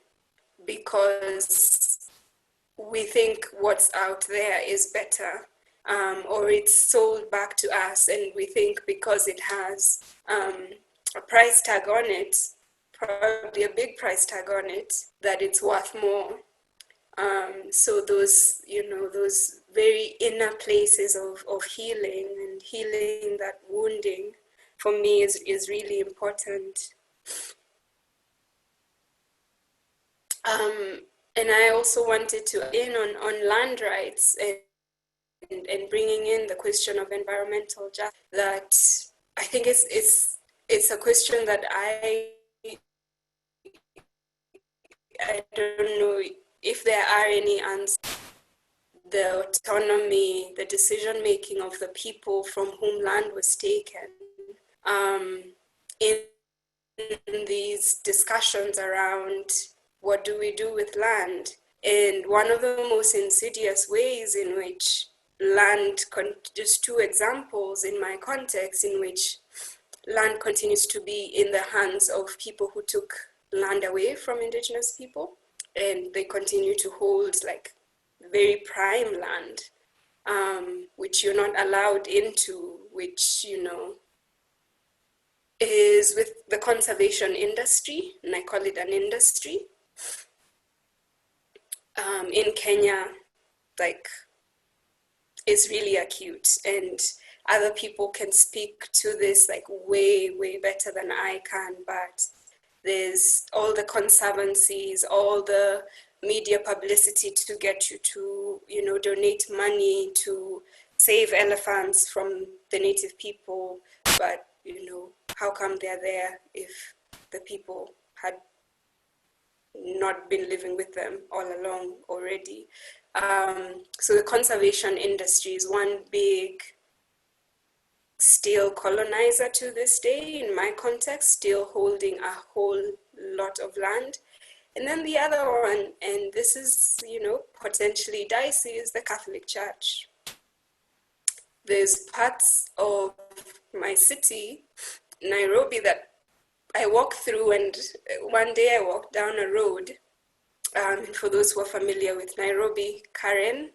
because we think what's out there is better, or it's sold back to us, and we think because it has a price tag on it, probably a big price tag on it, that it's worth more. So those, those very inner places of healing and healing that wounding, for me is really important. And I also wanted to in on land rights and bringing in the question of environmental justice. That I think it's a question that I don't know if there are any answers. The autonomy, the decision making of the people from whom land was taken, in these discussions around what do we do with land. And one of the most insidious ways in which land, just two examples in my context in which land continues to be in the hands of people who took land away from indigenous people, and they continue to hold like very prime land, which you're not allowed into, which, is with the conservation industry, and I call it an industry. In Kenya, like, it's really acute, and other people can speak to this like way, way better than I can, but there's all the conservancies, all the media publicity to get you to, donate money to save elephants from the native people, but, how come they're there if the people had not been living with them all along already? So the conservation industry is one big still colonizer to this day, in my context, still holding a whole lot of land. And then the other one, and this is, potentially dicey, is the Catholic Church. There's parts of my city, Nairobi, that I walk through, and one day I walked down a road. For those who are familiar with Nairobi, Karen,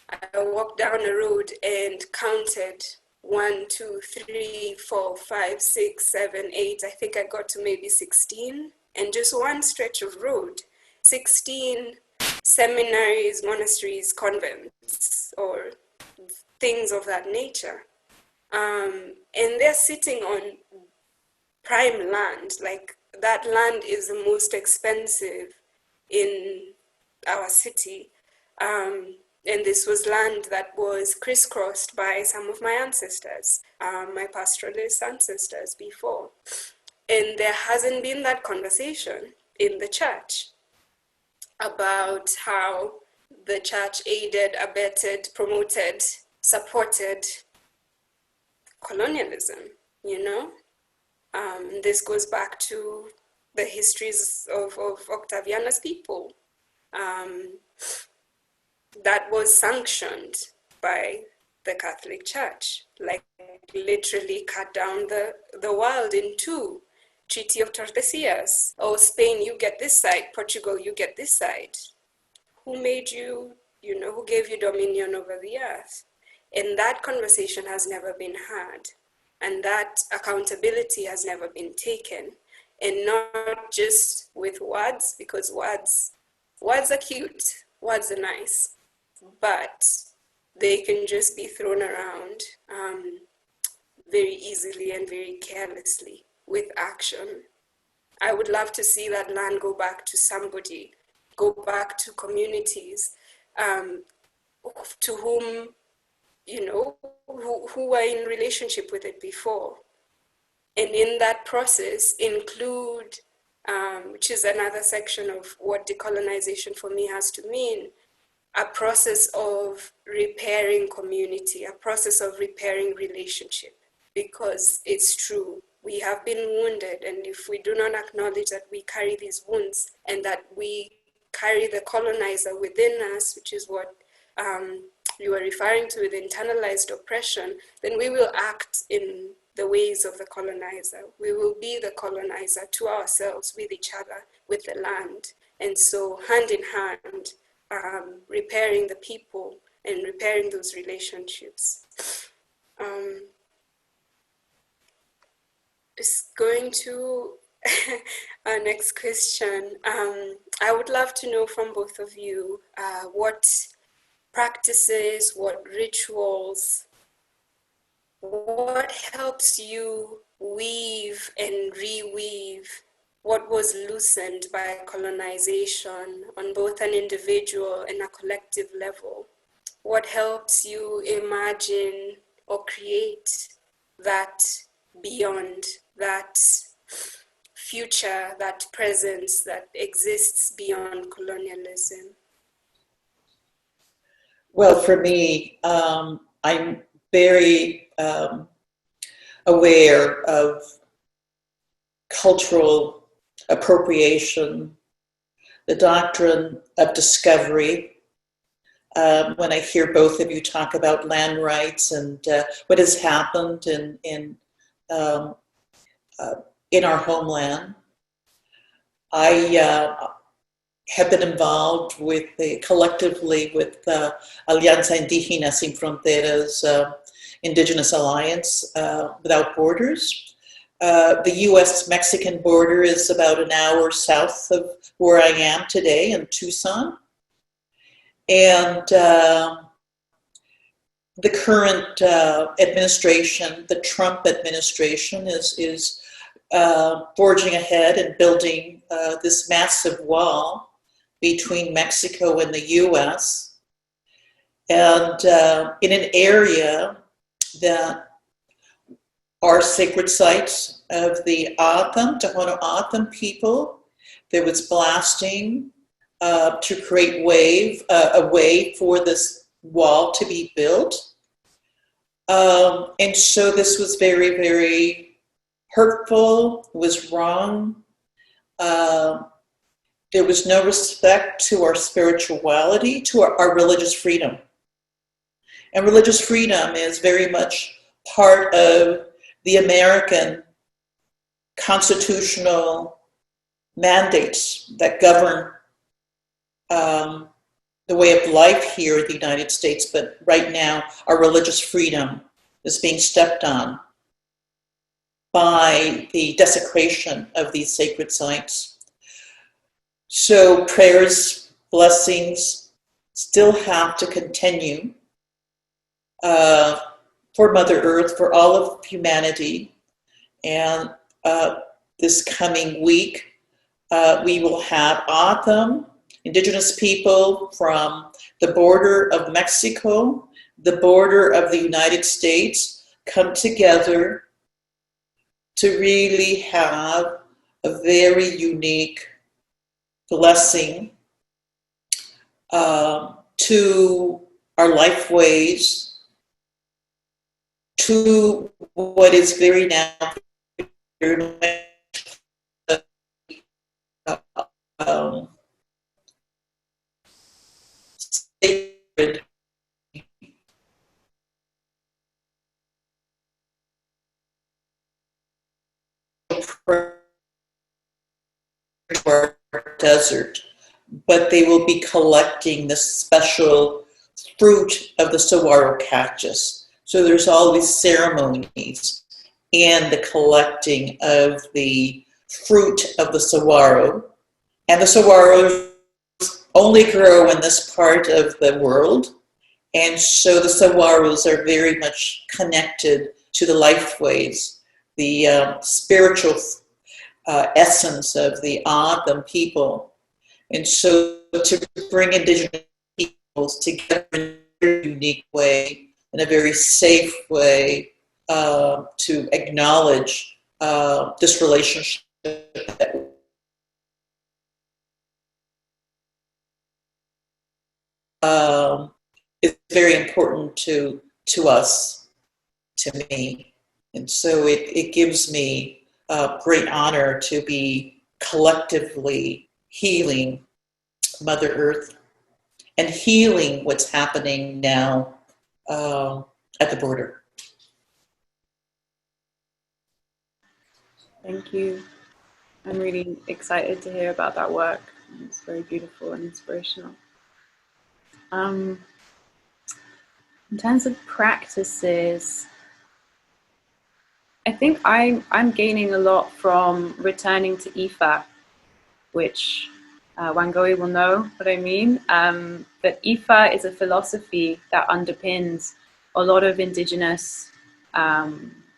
I walked down a road and counted 1, 2, 3, 4, 5, 6, 7, 8. I think I got to maybe 16. And just one stretch of road, 16 seminaries, monasteries, convents, or things of that nature. And they're sitting on prime land. Like, that land is the most expensive in our city. And this was land that was crisscrossed by some of my ancestors, my pastoralist ancestors before. And there hasn't been that conversation in the church about how the church aided, abetted, promoted, supported colonialism, This goes back to the histories of Octaviana's people. That was sanctioned by the Catholic Church, like literally cut down the world in two. Treaty of Tordesillas. Oh, Spain, you get this side. Portugal, you get this side. Who made you, who gave you dominion over the earth? And that conversation has never been had. And that accountability has never been taken. And not just with words, because words are cute, words are nice, but they can just be thrown around very easily and very carelessly. With action. I would love to see that land go back to somebody, go back to communities to whom, who were in relationship with it before. And in that process include, which is another section of what decolonization for me has to mean, a process of repairing community, a process of repairing relationship, because it's true. We have been wounded, and if we do not acknowledge that we carry these wounds and that we carry the colonizer within us, which is what you are referring to with internalized oppression, then we will act in the ways of the colonizer. We will be the colonizer to ourselves, with each other, with the land. And so hand in hand, repairing the people and repairing those relationships. It's going to our next question. I would love to know from both of you what practices, what rituals, what helps you weave and reweave what was loosened by colonization on both an individual and a collective level? What helps you imagine or create that beyond, that future, that presence that exists beyond colonialism? Well, for me, I'm very aware of cultural appropriation, the doctrine of discovery. When I hear both of you talk about land rights and what has happened in our homeland, I have been involved collectively with Alianza Indígena Sin Fronteras, Indigenous Alliance Without Borders. The US-Mexican border is about an hour south of where I am today in Tucson. And the current administration, the Trump administration, is forging ahead and building this massive wall between Mexico and the US. And in an area that are sacred sites of the Tohono O'odham people. There was blasting to create a way for this wall to be built. And so this was very, very hurtful, it was wrong. There was no respect to our spirituality, to our religious freedom. And religious freedom is very much part of the American constitutional mandates that govern the way of life here in the United States. But right now, our religious freedom is being stepped on by the desecration of these sacred sites. So prayers, blessings still have to continue for Mother Earth, for all of humanity. And this coming week, we will have O'odham, indigenous people from the border of Mexico, the border of the United States, come together to really have a very unique blessing to our life ways, to what is very now sacred desert, but they will be collecting the special fruit of the saguaro cactus. So there's all these ceremonies and the collecting of the fruit of the saguaro. And the saguaros only grow in this part of the world. And so the saguaros are very much connected to the life ways, the spiritual essence of the O'odham people. And so to bring indigenous peoples together in a very unique way, in a very safe way, to acknowledge this relationship is very important to us, to me. And so it gives me great honor to be collectively healing Mother Earth and healing what's happening now at the border. Thank you. I'm really excited to hear about that work. It's very beautiful and inspirational. In terms of practices, I think I'm gaining a lot from returning to Ifa, which Wangui will know what I mean. But Ifa is a philosophy that underpins a lot of indigenous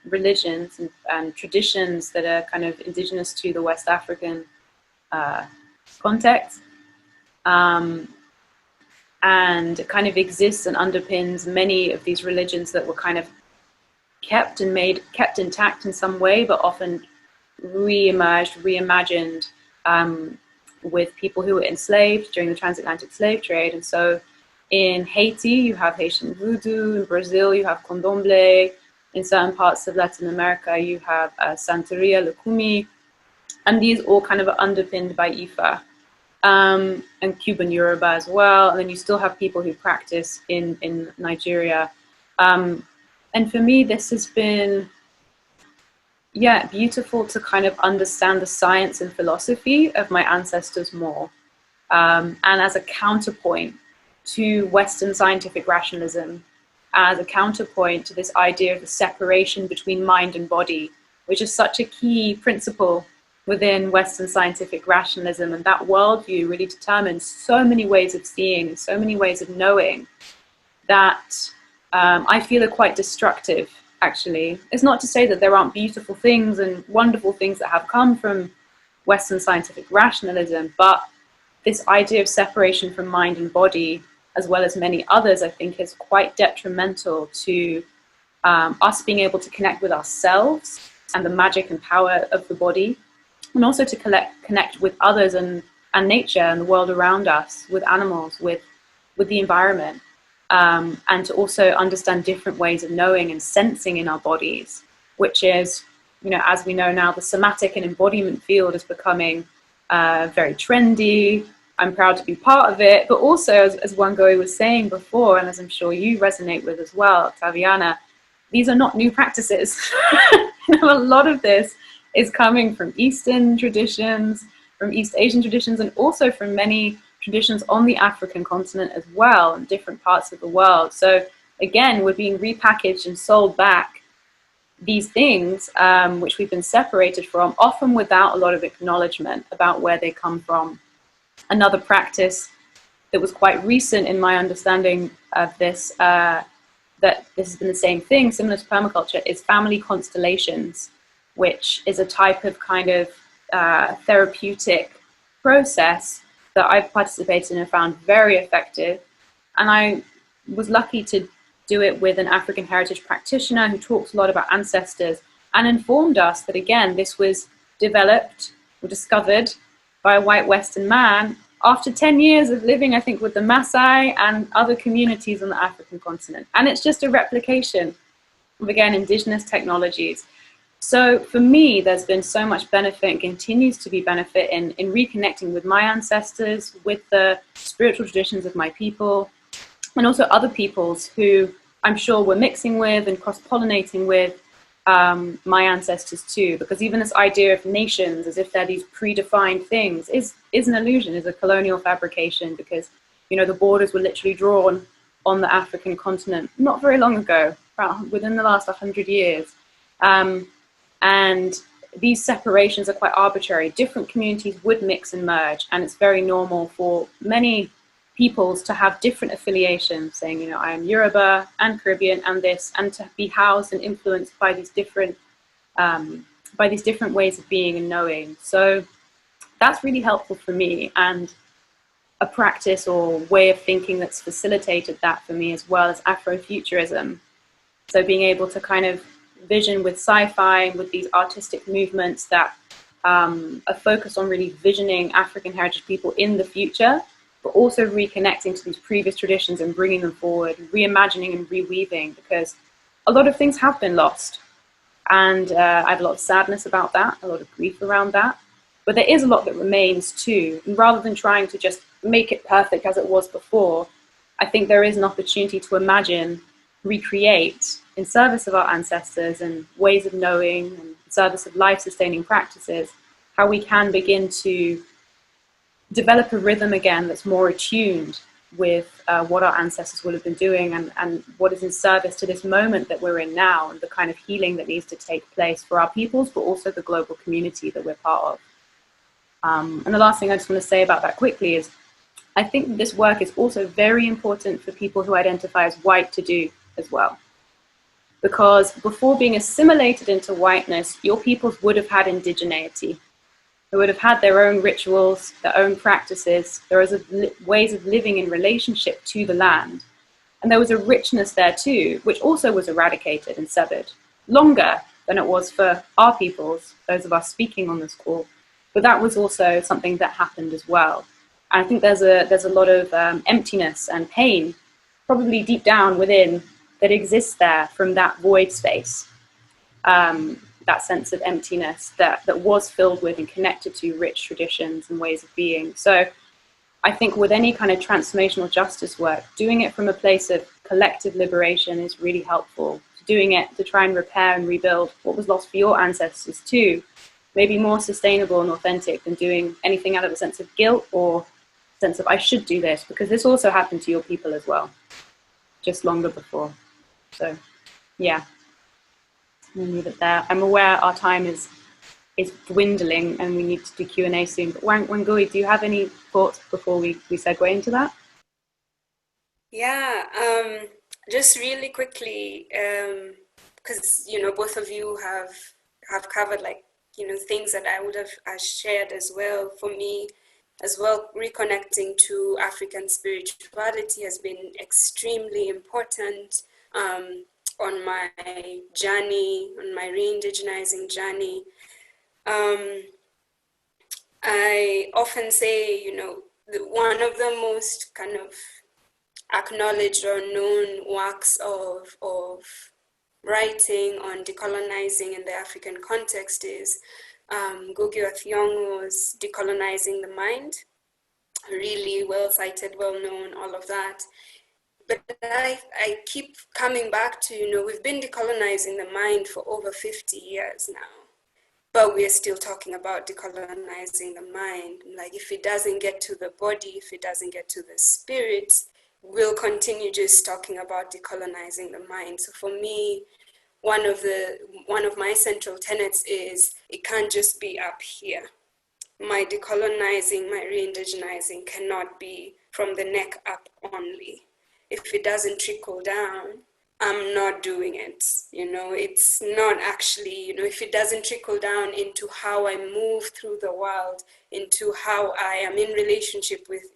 religions and traditions that are kind of indigenous to the West African context. And it kind of exists and underpins many of these religions that were kind of kept intact in some way, but often re-emerged, reimagined with people who were enslaved during the transatlantic slave trade. And so in Haiti, you have Haitian voodoo. In Brazil, you have candomblé. In certain parts of Latin America, you have Santeria, Lukumi. And these all kind of are underpinned by Ifa. And Cuban Yoruba as well. And then you still have people who practice in Nigeria. And for me, this has been, beautiful to kind of understand the science and philosophy of my ancestors more. And as a counterpoint to Western scientific rationalism, as a counterpoint to this idea of the separation between mind and body, which is such a key principle within Western scientific rationalism. And that worldview really determines so many ways of seeing and so many ways of knowing that I feel are quite destructive, actually. It's not to say that there aren't beautiful things and wonderful things that have come from Western scientific rationalism, but this idea of separation from mind and body, as well as many others, I think is quite detrimental to us being able to connect with ourselves and the magic and power of the body, and also to connect with others and nature and the world around us, with animals, with the environment. And to also understand different ways of knowing and sensing in our bodies, which is, as we know now, the somatic and embodiment field is becoming very trendy. I'm proud to be part of it, but also, as Wangui was saying before, and as I'm sure you resonate with as well, Octaviana, these are not new practices. A lot of this is coming from Eastern traditions, from East Asian traditions, and also from many traditions on the African continent as well, in different parts of the world. So again, we're being repackaged and sold back these things which we've been separated from, often without a lot of acknowledgement about where they come from. Another practice that was quite recent in my understanding of this, that this has been the same thing, similar to permaculture, is family constellations, which is a type of kind of therapeutic process that I've participated in and found very effective. And I was lucky to do it with an African heritage practitioner who talks a lot about ancestors and informed us that, again, this was developed or discovered by a white Western man after 10 years of living, I think, with the Maasai and other communities on the African continent. And it's just a replication of, again, indigenous technologies. So for me, there's been so much benefit and continues to be benefit in reconnecting with my ancestors, with the spiritual traditions of my people, and also other peoples who I'm sure we're mixing with and cross-pollinating with my ancestors too. Because even this idea of nations as if they're these predefined things is an illusion, is a colonial fabrication, because, the borders were literally drawn on the African continent not very long ago, within the last 100 years. And these separations are quite arbitrary. Different communities would mix and merge, and it's very normal for many peoples to have different affiliations, saying, I am Yoruba and Caribbean and this, and to be housed and influenced by these different ways of being and knowing. So that's really helpful for me, and a practice or way of thinking that's facilitated that for me as well as Afrofuturism. So being able to kind of vision with sci-fi, with these artistic movements that are focused on really visioning African heritage people in the future, but also reconnecting to these previous traditions and bringing them forward, reimagining and reweaving, because a lot of things have been lost. And I have a lot of sadness about that, a lot of grief around that. But there is a lot that remains too. And rather than trying to just make it perfect as it was before. I think there is an opportunity to imagine, recreate in service of our ancestors and ways of knowing and in service of life-sustaining practices, how we can begin to develop a rhythm again that's more attuned with what our ancestors will have been doing and what is in service to this moment that we're in now and the kind of healing that needs to take place for our peoples, but also the global community that we're part of. And the last thing I just want to say about that quickly is I think this work is also very important for people who identify as white to do as well. Because before being assimilated into whiteness, your peoples would have had indigeneity. They would have had their own rituals, their own practices. There was ways of living in relationship to the land. And there was a richness there too, which also was eradicated and severed longer than it was for our peoples, those of us speaking on this call. But that was also something that happened as well. And I think there's a lot of emptiness and pain, probably deep down within, that exists there from that void space. That sense of emptiness that was filled with and connected to rich traditions and ways of being. So I think with any kind of transformational justice work, doing it from a place of collective liberation is really helpful. Doing it to try and repair and rebuild what was lost for your ancestors too, maybe more sustainable and authentic than doing anything out of a sense of guilt or sense of I should do this, because this also happened to your people as well, just longer before. So yeah. We'll leave it there. I'm aware our time is dwindling and we need to do Q&A soon. But Wangui, do you have any thoughts before we segue into that? Yeah, just really quickly, because both of you have covered things that I would have shared as well. For me as well, reconnecting to African spirituality has been extremely important. On my journey, on my re-indigenizing journey. I often say, one of the most kind of acknowledged or known works of writing on decolonizing in the African context is Ngugi wa Thiong'o's Decolonizing the Mind. Really well cited, well known, all of that. But I keep coming back to, we've been decolonizing the mind for over 50 years now, but we're still talking about decolonizing the mind. Like if it doesn't get to the body, if it doesn't get to the spirit, we'll continue just talking about decolonizing the mind. So for me, one of my central tenets is it can't just be up here. My decolonizing, my re-indigenizing cannot be from the neck up only. If it doesn't trickle down, I'm not doing it. It's not actually, if it doesn't trickle down into how I move through the world, into how I am in relationship with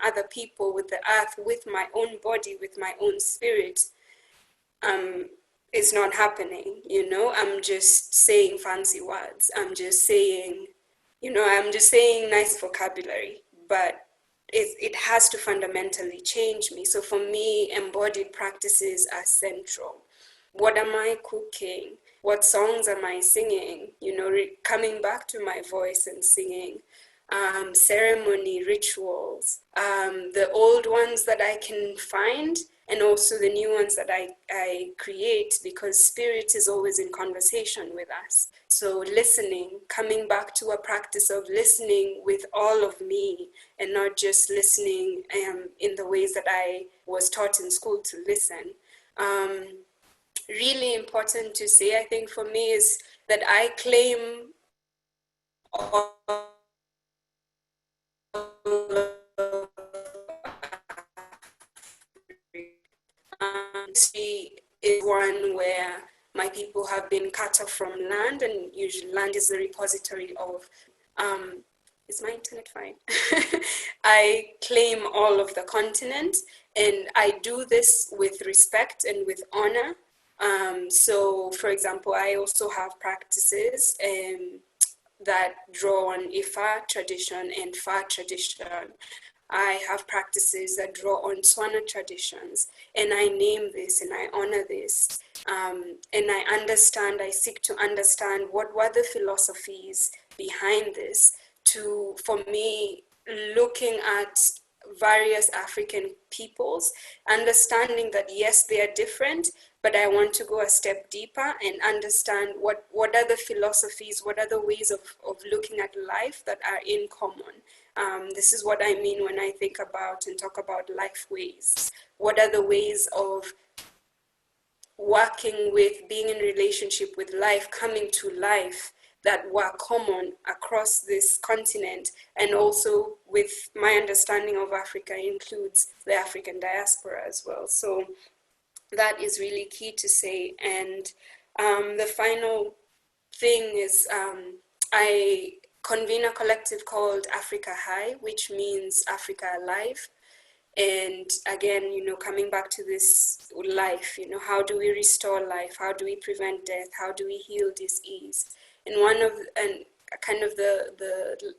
other people, with the earth, with my own body, with my own spirit, it's not happening. I'm just saying fancy words. I'm just saying nice vocabulary, but it has to fundamentally change me. So for me, embodied practices are central. What am I cooking? What songs am I singing? Coming back to my voice and singing. Ceremony, rituals, the old ones that I can find, and also the new ones that I create, because spirit is always in conversation with us. So listening, coming back to a practice of listening with all of me and not just listening in the ways that I was taught in school to listen. Really important to say, I think for me, is that I claim all is one where my people have been cut off from land, and usually land is the repository of, is my internet fine? I claim all of the continent, and I do this with respect and with honor. So for example, I also have practices that draw on Ifa tradition and Fa tradition. I have practices that draw on Swana traditions, and I name this and I honor this. And I seek to understand what were the philosophies behind this, for me, looking at various African peoples, understanding that yes, they are different, but I want to go a step deeper and understand what are the philosophies, what are the ways of looking at life that are in common. This is what I mean when I think about and talk about life ways. What are the ways of working with, being in relationship with life, coming to life, that were common across this continent, and also with my understanding of Africa includes the African diaspora as well. So that is really key to say. And the final thing is I convene a collective called Africa High, which means Africa Alive. And again, coming back to this life, how do we restore life? How do we prevent death? How do we heal disease? And kind of the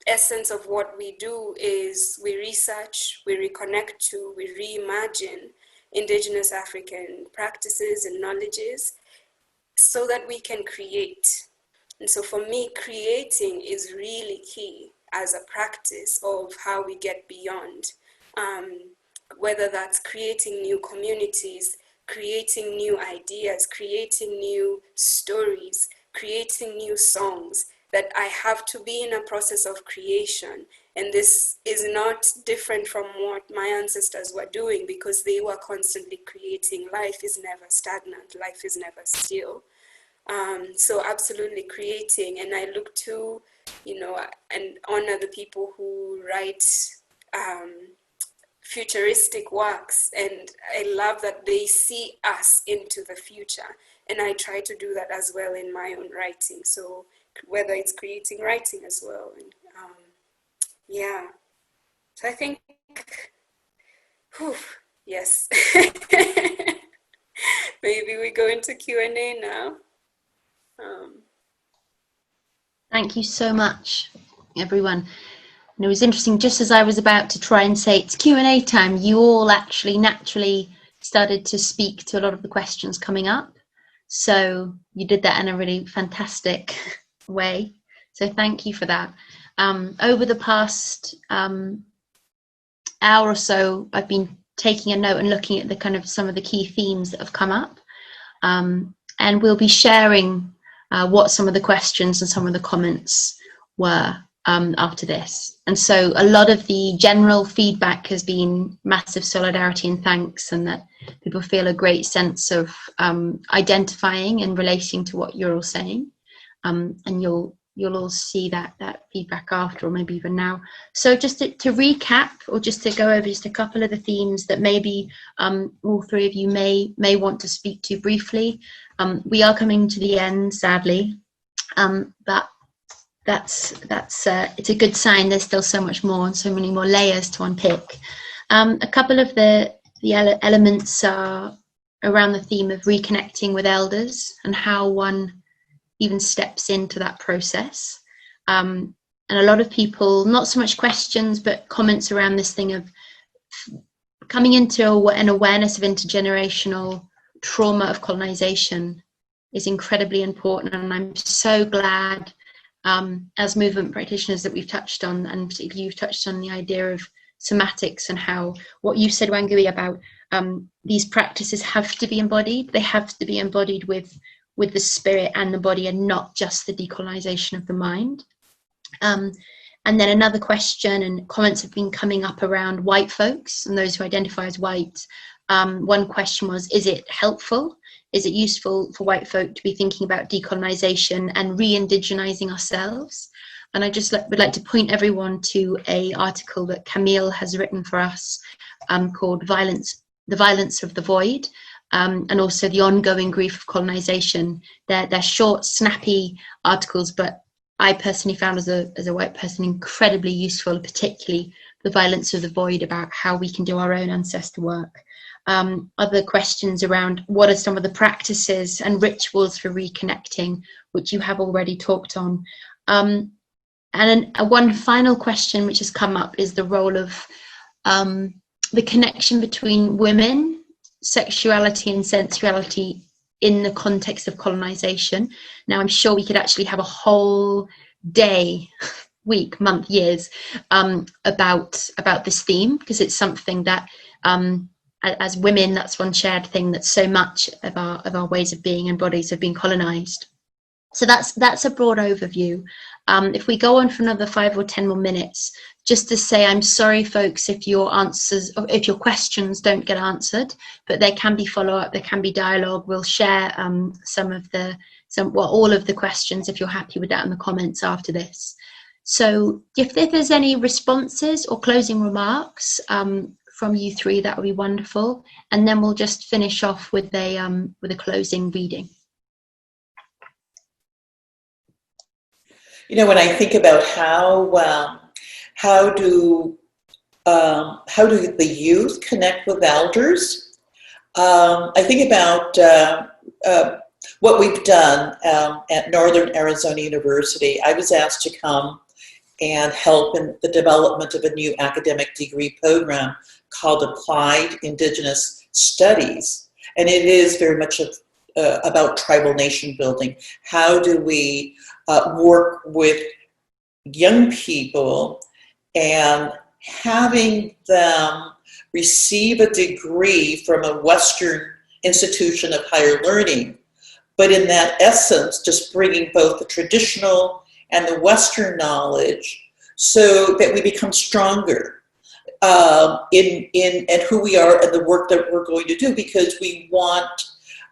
essence of what we do is we research, we reconnect to, we reimagine indigenous African practices and knowledges so that we can create. And so for me, creating is really key as a practice of how we get beyond, whether that's creating new communities, creating new ideas, creating new stories, creating new songs, that I have to be in a process of creation. And this is not different from what my ancestors were doing, because they were constantly creating. Life is never stagnant, life is never still. So absolutely creating, and I look to, and honor the people who write futuristic works, and I love that they see us into the future, and I try to do that as well in my own writing. So whether it's creating writing as well, and yeah. So I think, yes. Maybe we go into Q&A now. Thank you so much, everyone. And it was interesting, just as I was about to try and say it's Q&A time, you all actually naturally started to speak to a lot of the questions coming up. So you did that in a really fantastic way. So thank you for that. Over the past hour or so, I've been taking a note and looking at the kind of some of the key themes that have come up. And we'll be sharing what some of the questions and some of the comments were after this. And so a lot of the general feedback has been massive solidarity and thanks, and that people feel a great sense of identifying and relating to what you're all saying. And you'll all see that feedback after, or maybe even now. So just to recap, or just to go over just a couple of the themes that maybe all three of you may want to speak to briefly. We are coming to the end, sadly, but that's it's a good sign. There's still so much more and so many more layers to unpick. A couple of the elements are around the theme of reconnecting with elders and how one even steps into that process. And a lot of people, not so much questions, but comments around this thing of coming into an awareness of intergenerational trauma of colonization is incredibly important. And I'm so glad as movement practitioners that we've touched on, and particularly you've touched on the idea of somatics and how what you said, Wangui, about these practices have to be embodied. They have to be embodied with the spirit and the body, and not just the decolonization of the mind. And then another question and comments have been coming up around white folks and those who identify as white. One question was, is it helpful? Is it useful for white folk to be thinking about decolonization and re-indigenizing ourselves? And I just would like to point everyone to an article that Camille has written for us called The Violence of the Void, and also The Ongoing Grief of Colonization. They're short, snappy articles, but I personally found as a white person incredibly useful, particularly The Violence of the Void, about how we can do our own ancestor work. Other questions around what are some of the practices and rituals for reconnecting, which you have already talked on. And one final question which has come up is the role of the connection between women, sexuality and sensuality in the context of colonization. Now, I'm sure we could actually have a whole day week, month, years, about this theme, because it's something that as women, that's one shared thing, that so much of our ways of being and bodies have been colonized. So that's a broad overview. If we go on for another 5 or 10 more minutes, just to say, I'm sorry, folks, if your answers, or if your questions don't get answered, but there can be follow-up, there can be dialogue. We'll share all of the questions, if you're happy with that, in the comments after this. So if there's any responses or closing remarks from you three, that would be wonderful. And then we'll just finish off with a closing reading. You know, when I think about how do the youth connect with elders, I think about what we've done at Northern Arizona University. I was asked to come and help in the development of a new academic degree program called Applied Indigenous Studies, and it is very much about tribal nation building. How do we work with young people and having them receive a degree from a Western institution of higher learning, but in that essence, just bringing both the traditional and the Western knowledge so that we become stronger in who we are and the work that we're going to do, because we want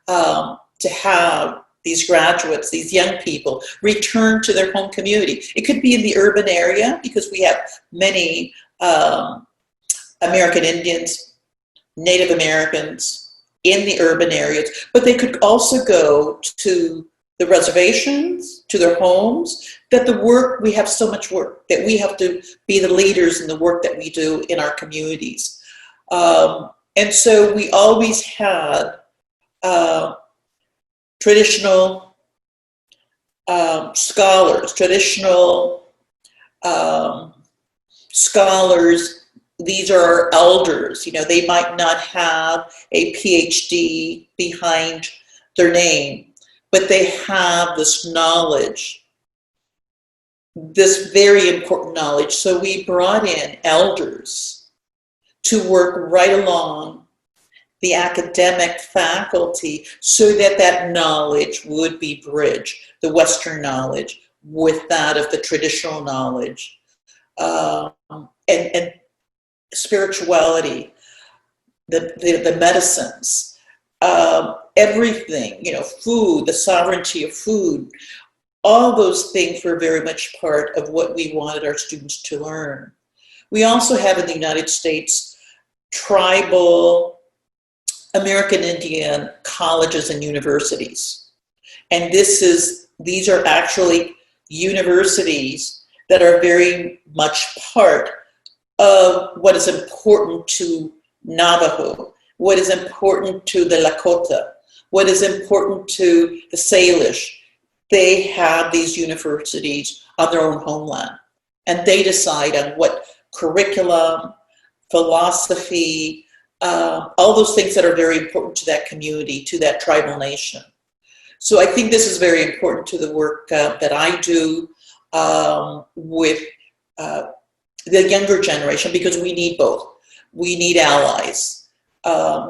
to have these graduates, these young people, return to their home community. It could be in the urban area, because we have many American Indians, Native Americans in the urban areas, but they could also go to the reservations, to their homes, that the work, we have so much work, that we have to be the leaders in the work that we do in our communities. And so we always had traditional scholars, these are our elders. You know, they might not have a PhD behind their name, but they have this knowledge, this very important knowledge. So we brought in elders to work right along the academic faculty so that that knowledge would be bridged, the Western knowledge with that of the traditional knowledge, and spirituality, the medicines, everything, you know, food, the sovereignty of food, all those things were very much part of what we wanted our students to learn. We also have in the United States tribal American Indian colleges and universities. And these are actually universities that are very much part of what is important to Navajo, what is important to the Lakota, what is important to the Salish. They have these universities on their own homeland, and they decide on what curriculum, philosophy, all those things that are very important to that community, to that tribal nation. So I think this is very important to the work that I do with the younger generation, because we need both. We need allies.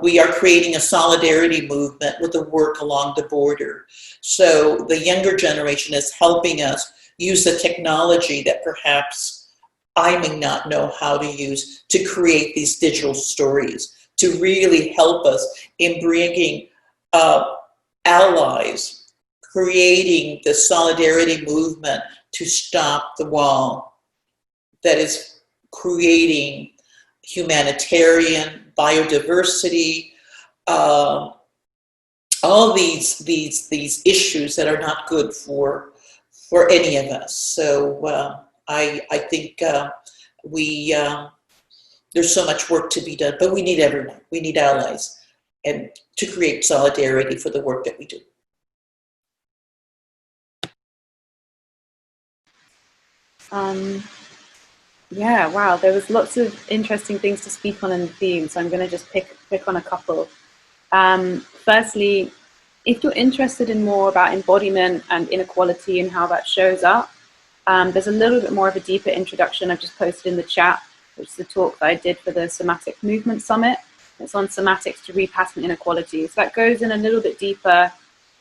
We are creating a solidarity movement with the work along the border. So the younger generation is helping us use the technology that perhaps I may not know how to use to create these digital stories, to really help us in bringing allies, creating the solidarity movement to stop the wall that is creating humanitarian, biodiversity, all these issues that are not good for any of us. So I think there's so much work to be done, but we need everyone. We need allies, and to create solidarity for the work that we do. Yeah, wow, there was lots of interesting things to speak on in the theme, so I'm going to just pick on a couple. Firstly, if you're interested in more about embodiment and inequality and how that shows up, There's a little bit more of a deeper introduction I've just posted in the chat, which is the talk that I did for the Somatic Movement Summit. It's on somatics to repattern inequality. So that goes in a little bit deeper.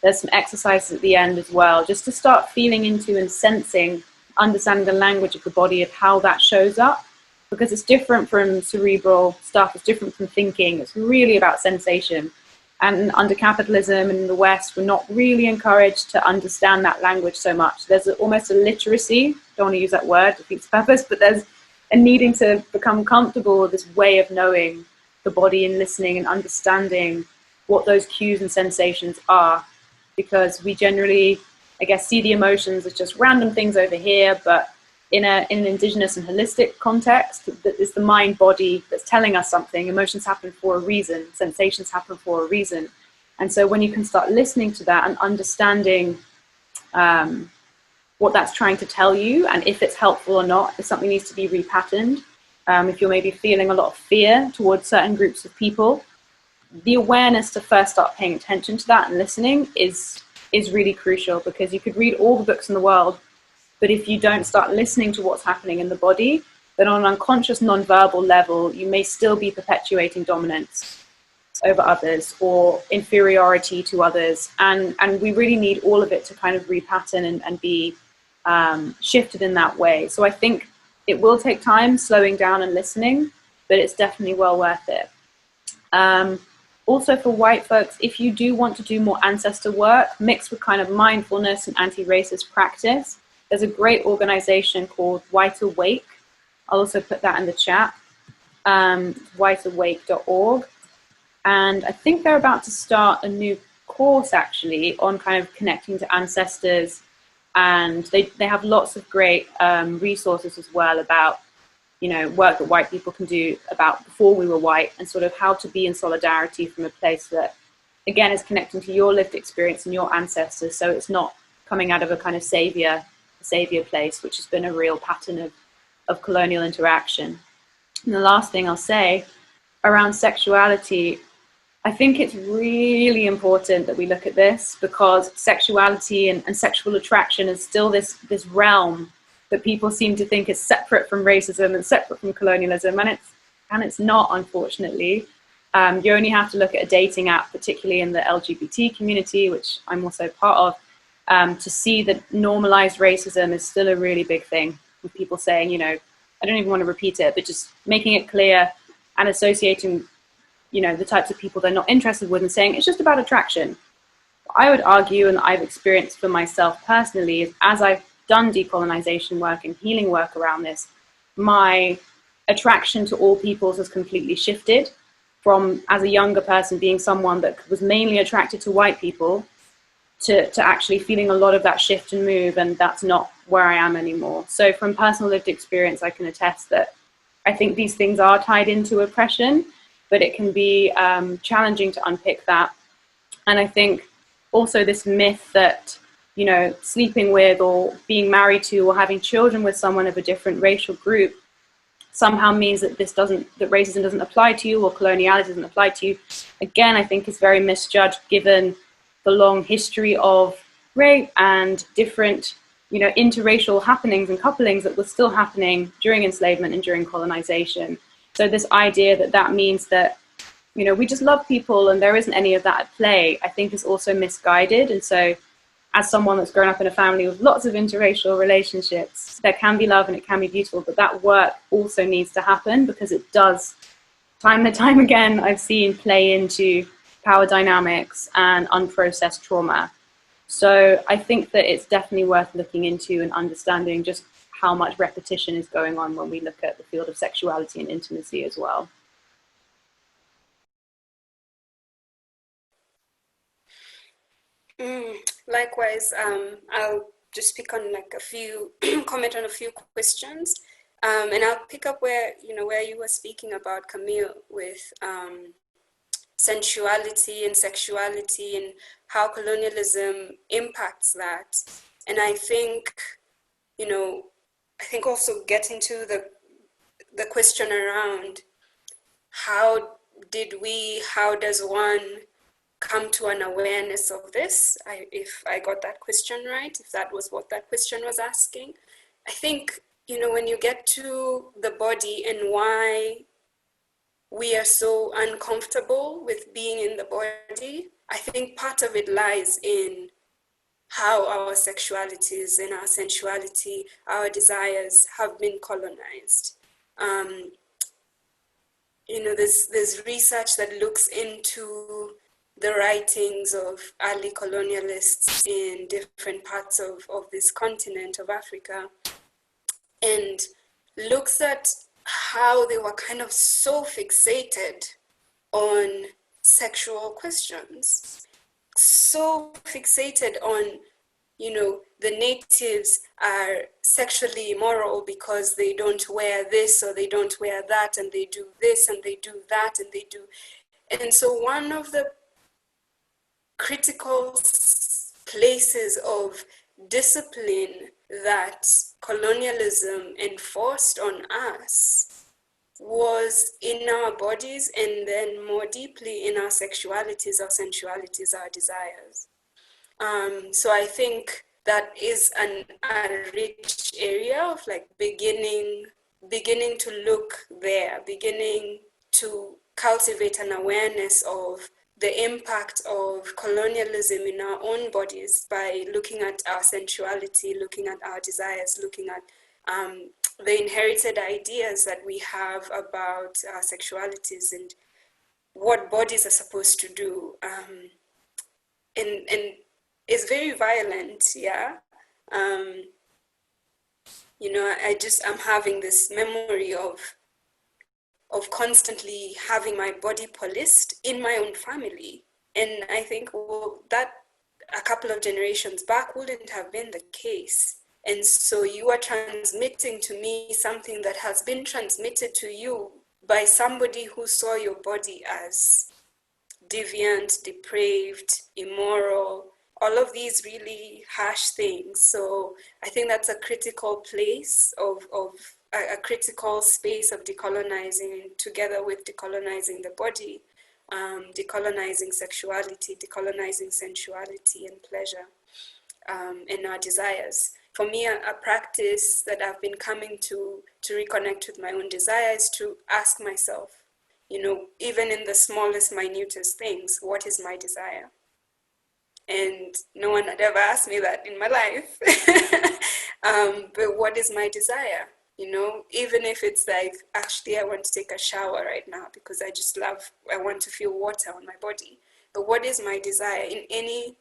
There's some exercises at the end as well, just to start feeling into and sensing, understanding the language of the body of how that shows up, because it's different from cerebral stuff, it's different from thinking, it's really about sensation. And under capitalism and in the West, we're not really encouraged to understand that language so much. There's almost a literacy, don't want to use that word for its purpose, but there's a needing to become comfortable with this way of knowing the body and listening and understanding what those cues and sensations are. Because we generally, I guess, see the emotions as just random things over here, but in an indigenous and holistic context, that is the mind body that's telling us something. Emotions happen for a reason, sensations happen for a reason. And so when you can start listening to that and understanding what that's trying to tell you, and if it's helpful or not, if something needs to be repatterned, if you're maybe feeling a lot of fear towards certain groups of people, the awareness to first start paying attention to that and listening is really crucial, because you could read all the books in the world, but if you don't start listening to what's happening in the body, then on an unconscious non-verbal level, you may still be perpetuating dominance over others or inferiority to others. And we really need all of it to kind of repattern and be shifted in that way. So I think it will take time slowing down and listening, but it's definitely well worth it. Also for white folks, if you do want to do more ancestor work mixed with kind of mindfulness and anti-racist practice, there's a great organization called White Awake. I'll also put that in the chat, whiteawake.org. And I think they're about to start a new course actually on kind of connecting to ancestors. And they have lots of great resources as well about, you know, work that white people can do about before we were white, and sort of how to be in solidarity from a place that, again, is connecting to your lived experience and your ancestors. So it's not coming out of a kind of savior place, which has been a real pattern of colonial interaction. And the last thing I'll say around sexuality, I think it's really important that we look at this, because sexuality and sexual attraction is still this realm that people seem to think is separate from racism and separate from colonialism, and it's not, unfortunately. You only have to look at a dating app, particularly in the LGBT community, which I'm also part of, to see that normalized racism is still a really big thing, with people saying, you know, I don't even want to repeat it, but just making it clear and associating, you know, the types of people they're not interested with and saying it's just about attraction. I would argue, and I've experienced for myself personally, is as I've done decolonization work and healing work around this, my attraction to all peoples has completely shifted from, as a younger person, being someone that was mainly attracted to white people to actually feeling a lot of that shift and move, and that's not where I am anymore. So from personal lived experience, I can attest that I think these things are tied into oppression, but it can be challenging to unpick that. And I think also this myth that, you know, sleeping with or being married to or having children with someone of a different racial group somehow means that that racism doesn't apply to you or coloniality doesn't apply to you, again, I think is very misjudged, given the long history of rape and different, you know, interracial happenings and couplings that were still happening during enslavement and during colonization. So this idea that means that, you know, we just love people and there isn't any of that at play, I think is also misguided. And so as someone that's grown up in a family with lots of interracial relationships, there can be love and it can be beautiful, but that work also needs to happen, because it does, time and time again, I've seen play into power dynamics and unprocessed trauma. So I think that it's definitely worth looking into and understanding just how much repetition is going on when we look at the field of sexuality and intimacy as well. Likewise, I'll just pick on like a few, comment on a few questions, and I'll pick up where you were speaking about, Camille, with sensuality and sexuality and how colonialism impacts that. And I think, also getting to the question around how does one come to an awareness of this, if I got that question right, if that was what that question was asking. I think, when you get to the body and why we are so uncomfortable with being in the body, I think part of it lies in how our sexualities and our sensuality, our desires have been colonized. There's research that looks into the writings of early colonialists in different parts of this continent of Africa, and looks at how they were kind of so fixated on sexual questions, so fixated on, the natives are sexually immoral because they don't wear this or they don't wear that, and they do this and they do that and they do. And so one of the critical places of discipline that colonialism enforced on us was in our bodies, and then more deeply in our sexualities, our sensualities, our desires. So I think that is a rich area of like beginning to look there, beginning to cultivate an awareness of the impact of colonialism in our own bodies by looking at our sensuality, looking at our desires, looking at the inherited ideas that we have about our sexualities and what bodies are supposed to do. And it's very violent, yeah. I'm having this memory of constantly having my body policed in my own family. And I think, well, that a couple of generations back wouldn't have been the case. And so you are transmitting to me something that has been transmitted to you by somebody who saw your body as deviant, depraved, immoral, all of these really harsh things. So I think that's a critical place of a critical space of decolonizing, together with decolonizing the body, decolonizing sexuality, decolonizing sensuality and pleasure, and our desires. For me, a practice that I've been coming to reconnect with my own desires, to ask myself, even in the smallest, minutest things, what is my desire? And no one had ever asked me that in my life. But what is my desire? Even if it's like, actually, I want to take a shower right now because I want to feel water on my body. But what is my desire in any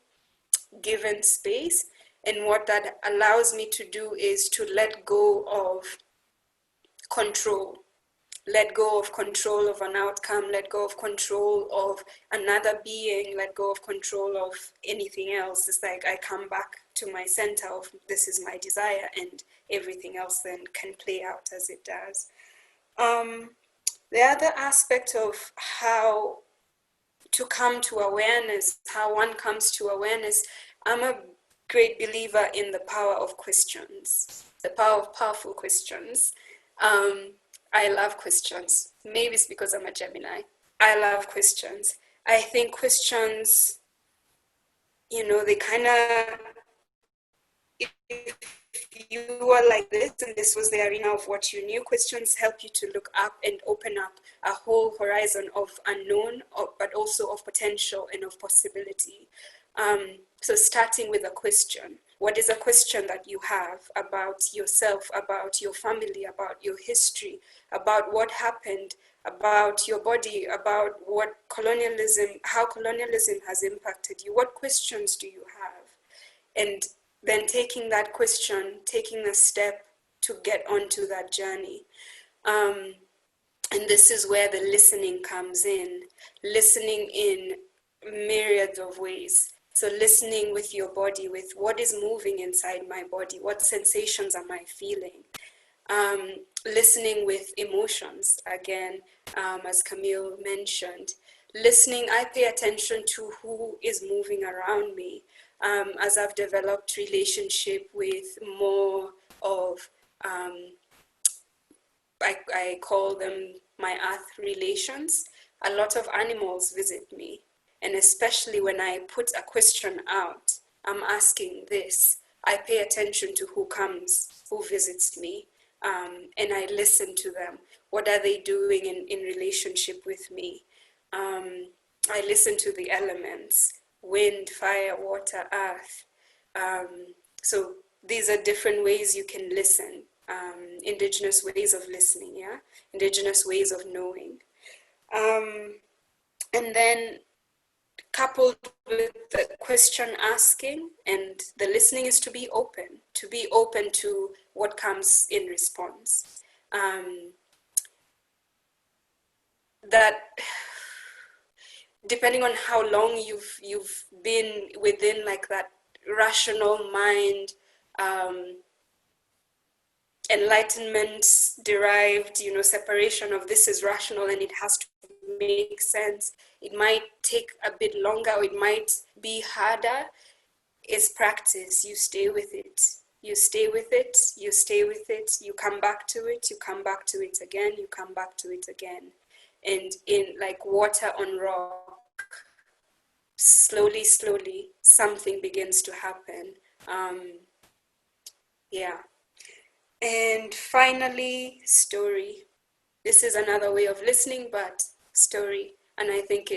given space? And what that allows me to do is to let go of control. Let go of control of an outcome, let go of control of another being, let go of control of anything else. It's like I come back to my center of this is my desire, and everything else then can play out as it does. The other aspect of how to come to awareness, how one comes to awareness, I'm a great believer in the power of questions, the power of powerful questions. I love questions. Maybe it's because I'm a Gemini. I love questions. I think questions, they kind of, if you were like this and this was the arena of what you knew, questions help you to look up and open up a whole horizon of unknown, but also of potential and of possibility. So starting with a question. What is a question that you have about yourself, about your family, about your history, about what happened, about your body, about how colonialism has impacted you? What questions do you have? And then taking that question, taking a step to get onto that journey. And this is where the listening comes in, listening in myriads of ways. So listening with your body, with what is moving inside my body, what sensations am I feeling? Listening with emotions, again, as Camille mentioned. Listening, I pay attention to who is moving around me. As I've developed relationship with more of, I call them my earth relations, a lot of animals visit me. And especially when I put a question out, I'm asking this. I pay attention to who comes, who visits me, and I listen to them. What are they doing in relationship with me? I listen to the elements, wind, fire, water, earth. So these are different ways you can listen, indigenous ways of listening, yeah? Indigenous ways of knowing. And then coupled with the question asking and the listening is to be open to what comes in response. That depending on how long you've been within like that rational mind, enlightenment derived, separation of this is rational and it has to make sense. It might take a bit longer, or it might be harder. It's practice. You stay with it. You stay with it. You stay with it. You come back to it. You come back to it again. You come back to it again. And in like water on rock, slowly, slowly, something begins to happen. Yeah. And finally, story. This is another way of listening, but story. And I think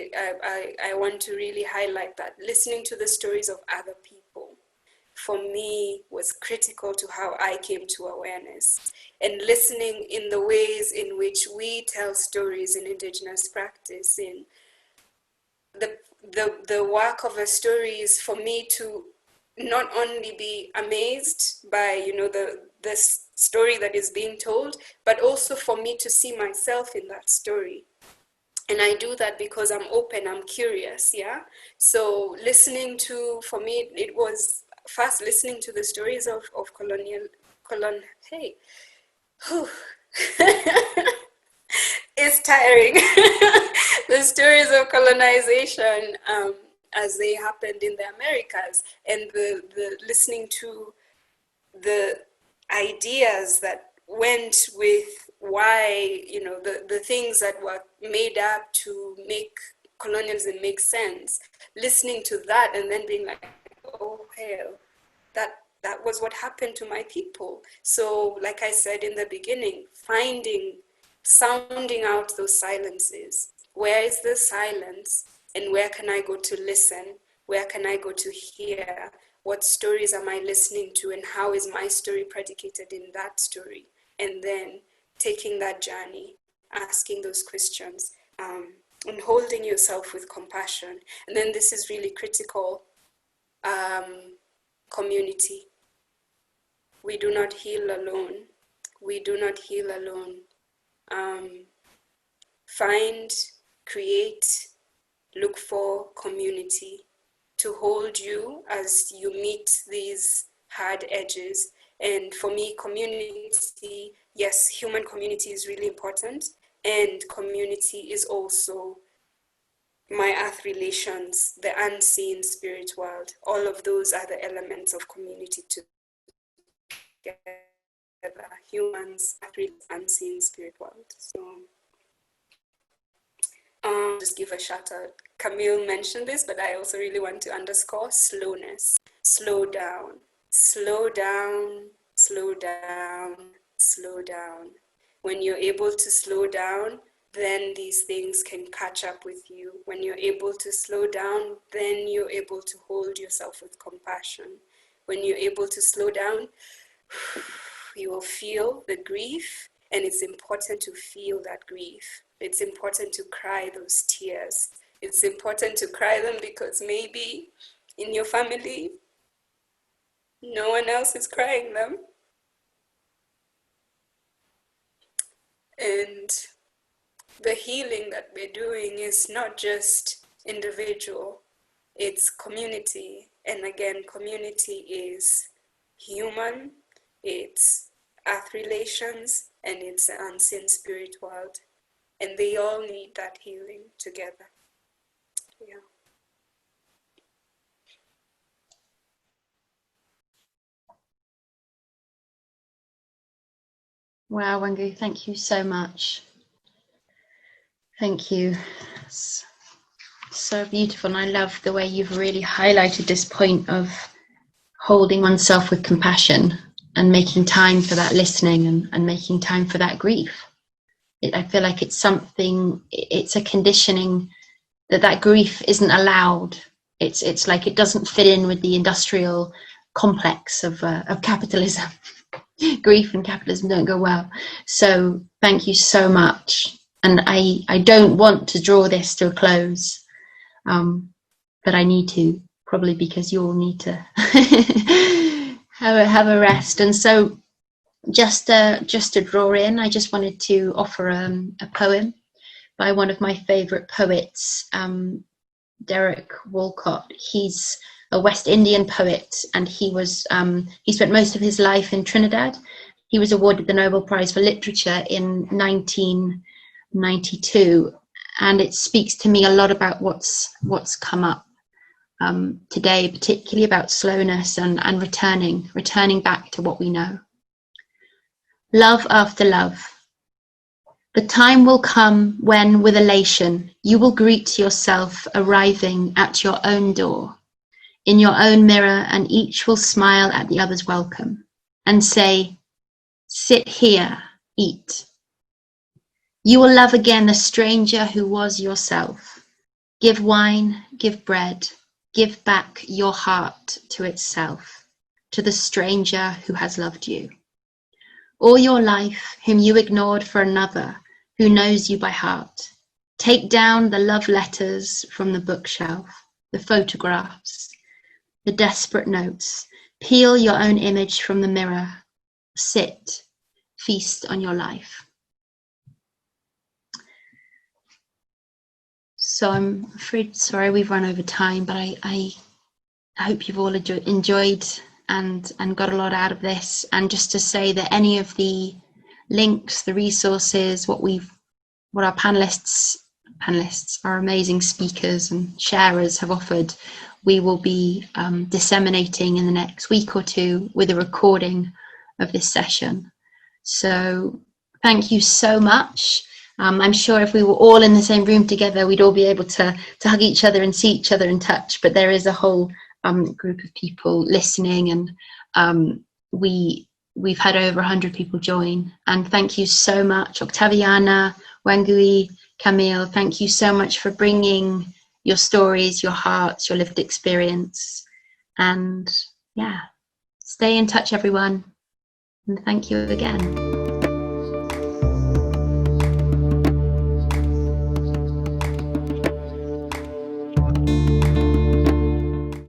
I want to really highlight that listening to the stories of other people, for me, was critical to how I came to awareness. And listening in the ways in which we tell stories in indigenous practice, in the work of a story is for me to not only be amazed by the story that is being told, but also for me to see myself in that story. And I do that because I'm open, I'm curious, yeah? So listening to, for me, it was first listening to the stories of hey, it's tiring. The stories of colonization as they happened in the Americas, and the listening to the ideas that went with why, the things that were made up to make colonialism make sense, listening to that and then being like, oh hell, that was what happened to my people. So like I said in the beginning, sounding out those silences. Where is the silence, and where can I go to listen? Where can I go to hear? What stories am I listening to, and how is my story predicated in that story? And then taking that journey, asking those questions, and holding yourself with compassion. And then this is really critical, community. We do not heal alone. We do not heal alone. Find, create, look for community to hold you as you meet these hard edges. And for me, community, yes, human community is really important. And community is also my earth relations, the unseen spirit world. All of those are the elements of community together. Humans, unseen spirit world. So just give a shout out. Camille mentioned this, but I also really want to underscore slowness. Slow down, slow down, slow down, slow down. When you're able to slow down, then these things can catch up with you. When you're able to slow down, then you're able to hold yourself with compassion. When you're able to slow down, you will feel the grief, and it's important to feel that grief. It's important to cry those tears. It's important to cry them because maybe in your family, no one else is crying them. And the healing that we're doing is not just individual, it's community. And again, community is human, it's earth relations, and it's the unseen spirit world. And they all need that healing together. Yeah. Wow, Wangui, thank you so much. Thank you. It's so beautiful. And I love the way you've really highlighted this point of holding oneself with compassion and making time for that listening and making time for that grief. I feel like it's something, it's a conditioning that grief isn't allowed. It's like it doesn't fit in with the industrial complex of capitalism. Grief and capitalism don't go well. So thank you so much. And I don't want to draw this to a close, but I need to, probably because you all need to have a rest. And so just to draw in, I just wanted to offer a poem by one of my favourite poets, Derek Walcott. He's a West Indian poet, and he spent most of his life in Trinidad. He was awarded the Nobel Prize for Literature in 1992, and it speaks to me a lot about what's come up today, particularly about slowness and returning back to what we know. Love after love. The time will come when, with elation, you will greet yourself arriving at your own door, in your own mirror, and each will smile at the other's welcome and say, "Sit here, eat." You will love again the stranger who was yourself. Give wine, give bread, give back your heart to itself, to the stranger who has loved you. All your life, whom you ignored for another, who knows you by heart. Take down the love letters from the bookshelf, the photographs, the desperate notes. Peel your own image from the mirror. Sit, feast on your life. So I'm afraid, sorry, we've run over time, but I hope you've all enjoyed and got a lot out of this. And just to say that any of the links, the resources, what our panelists, our amazing speakers and sharers have offered, we will be disseminating in the next week or two with a recording of this session. So thank you so much. I'm sure if we were all in the same room together, we'd all be able to hug each other and see each other and touch, but there is a whole group of people listening, and we've had over 100 people join. And thank you so much, Octaviana, Wangui, Camille, thank you so much for bringing your stories, your hearts, your lived experience. And yeah, stay in touch, everyone. And thank you again.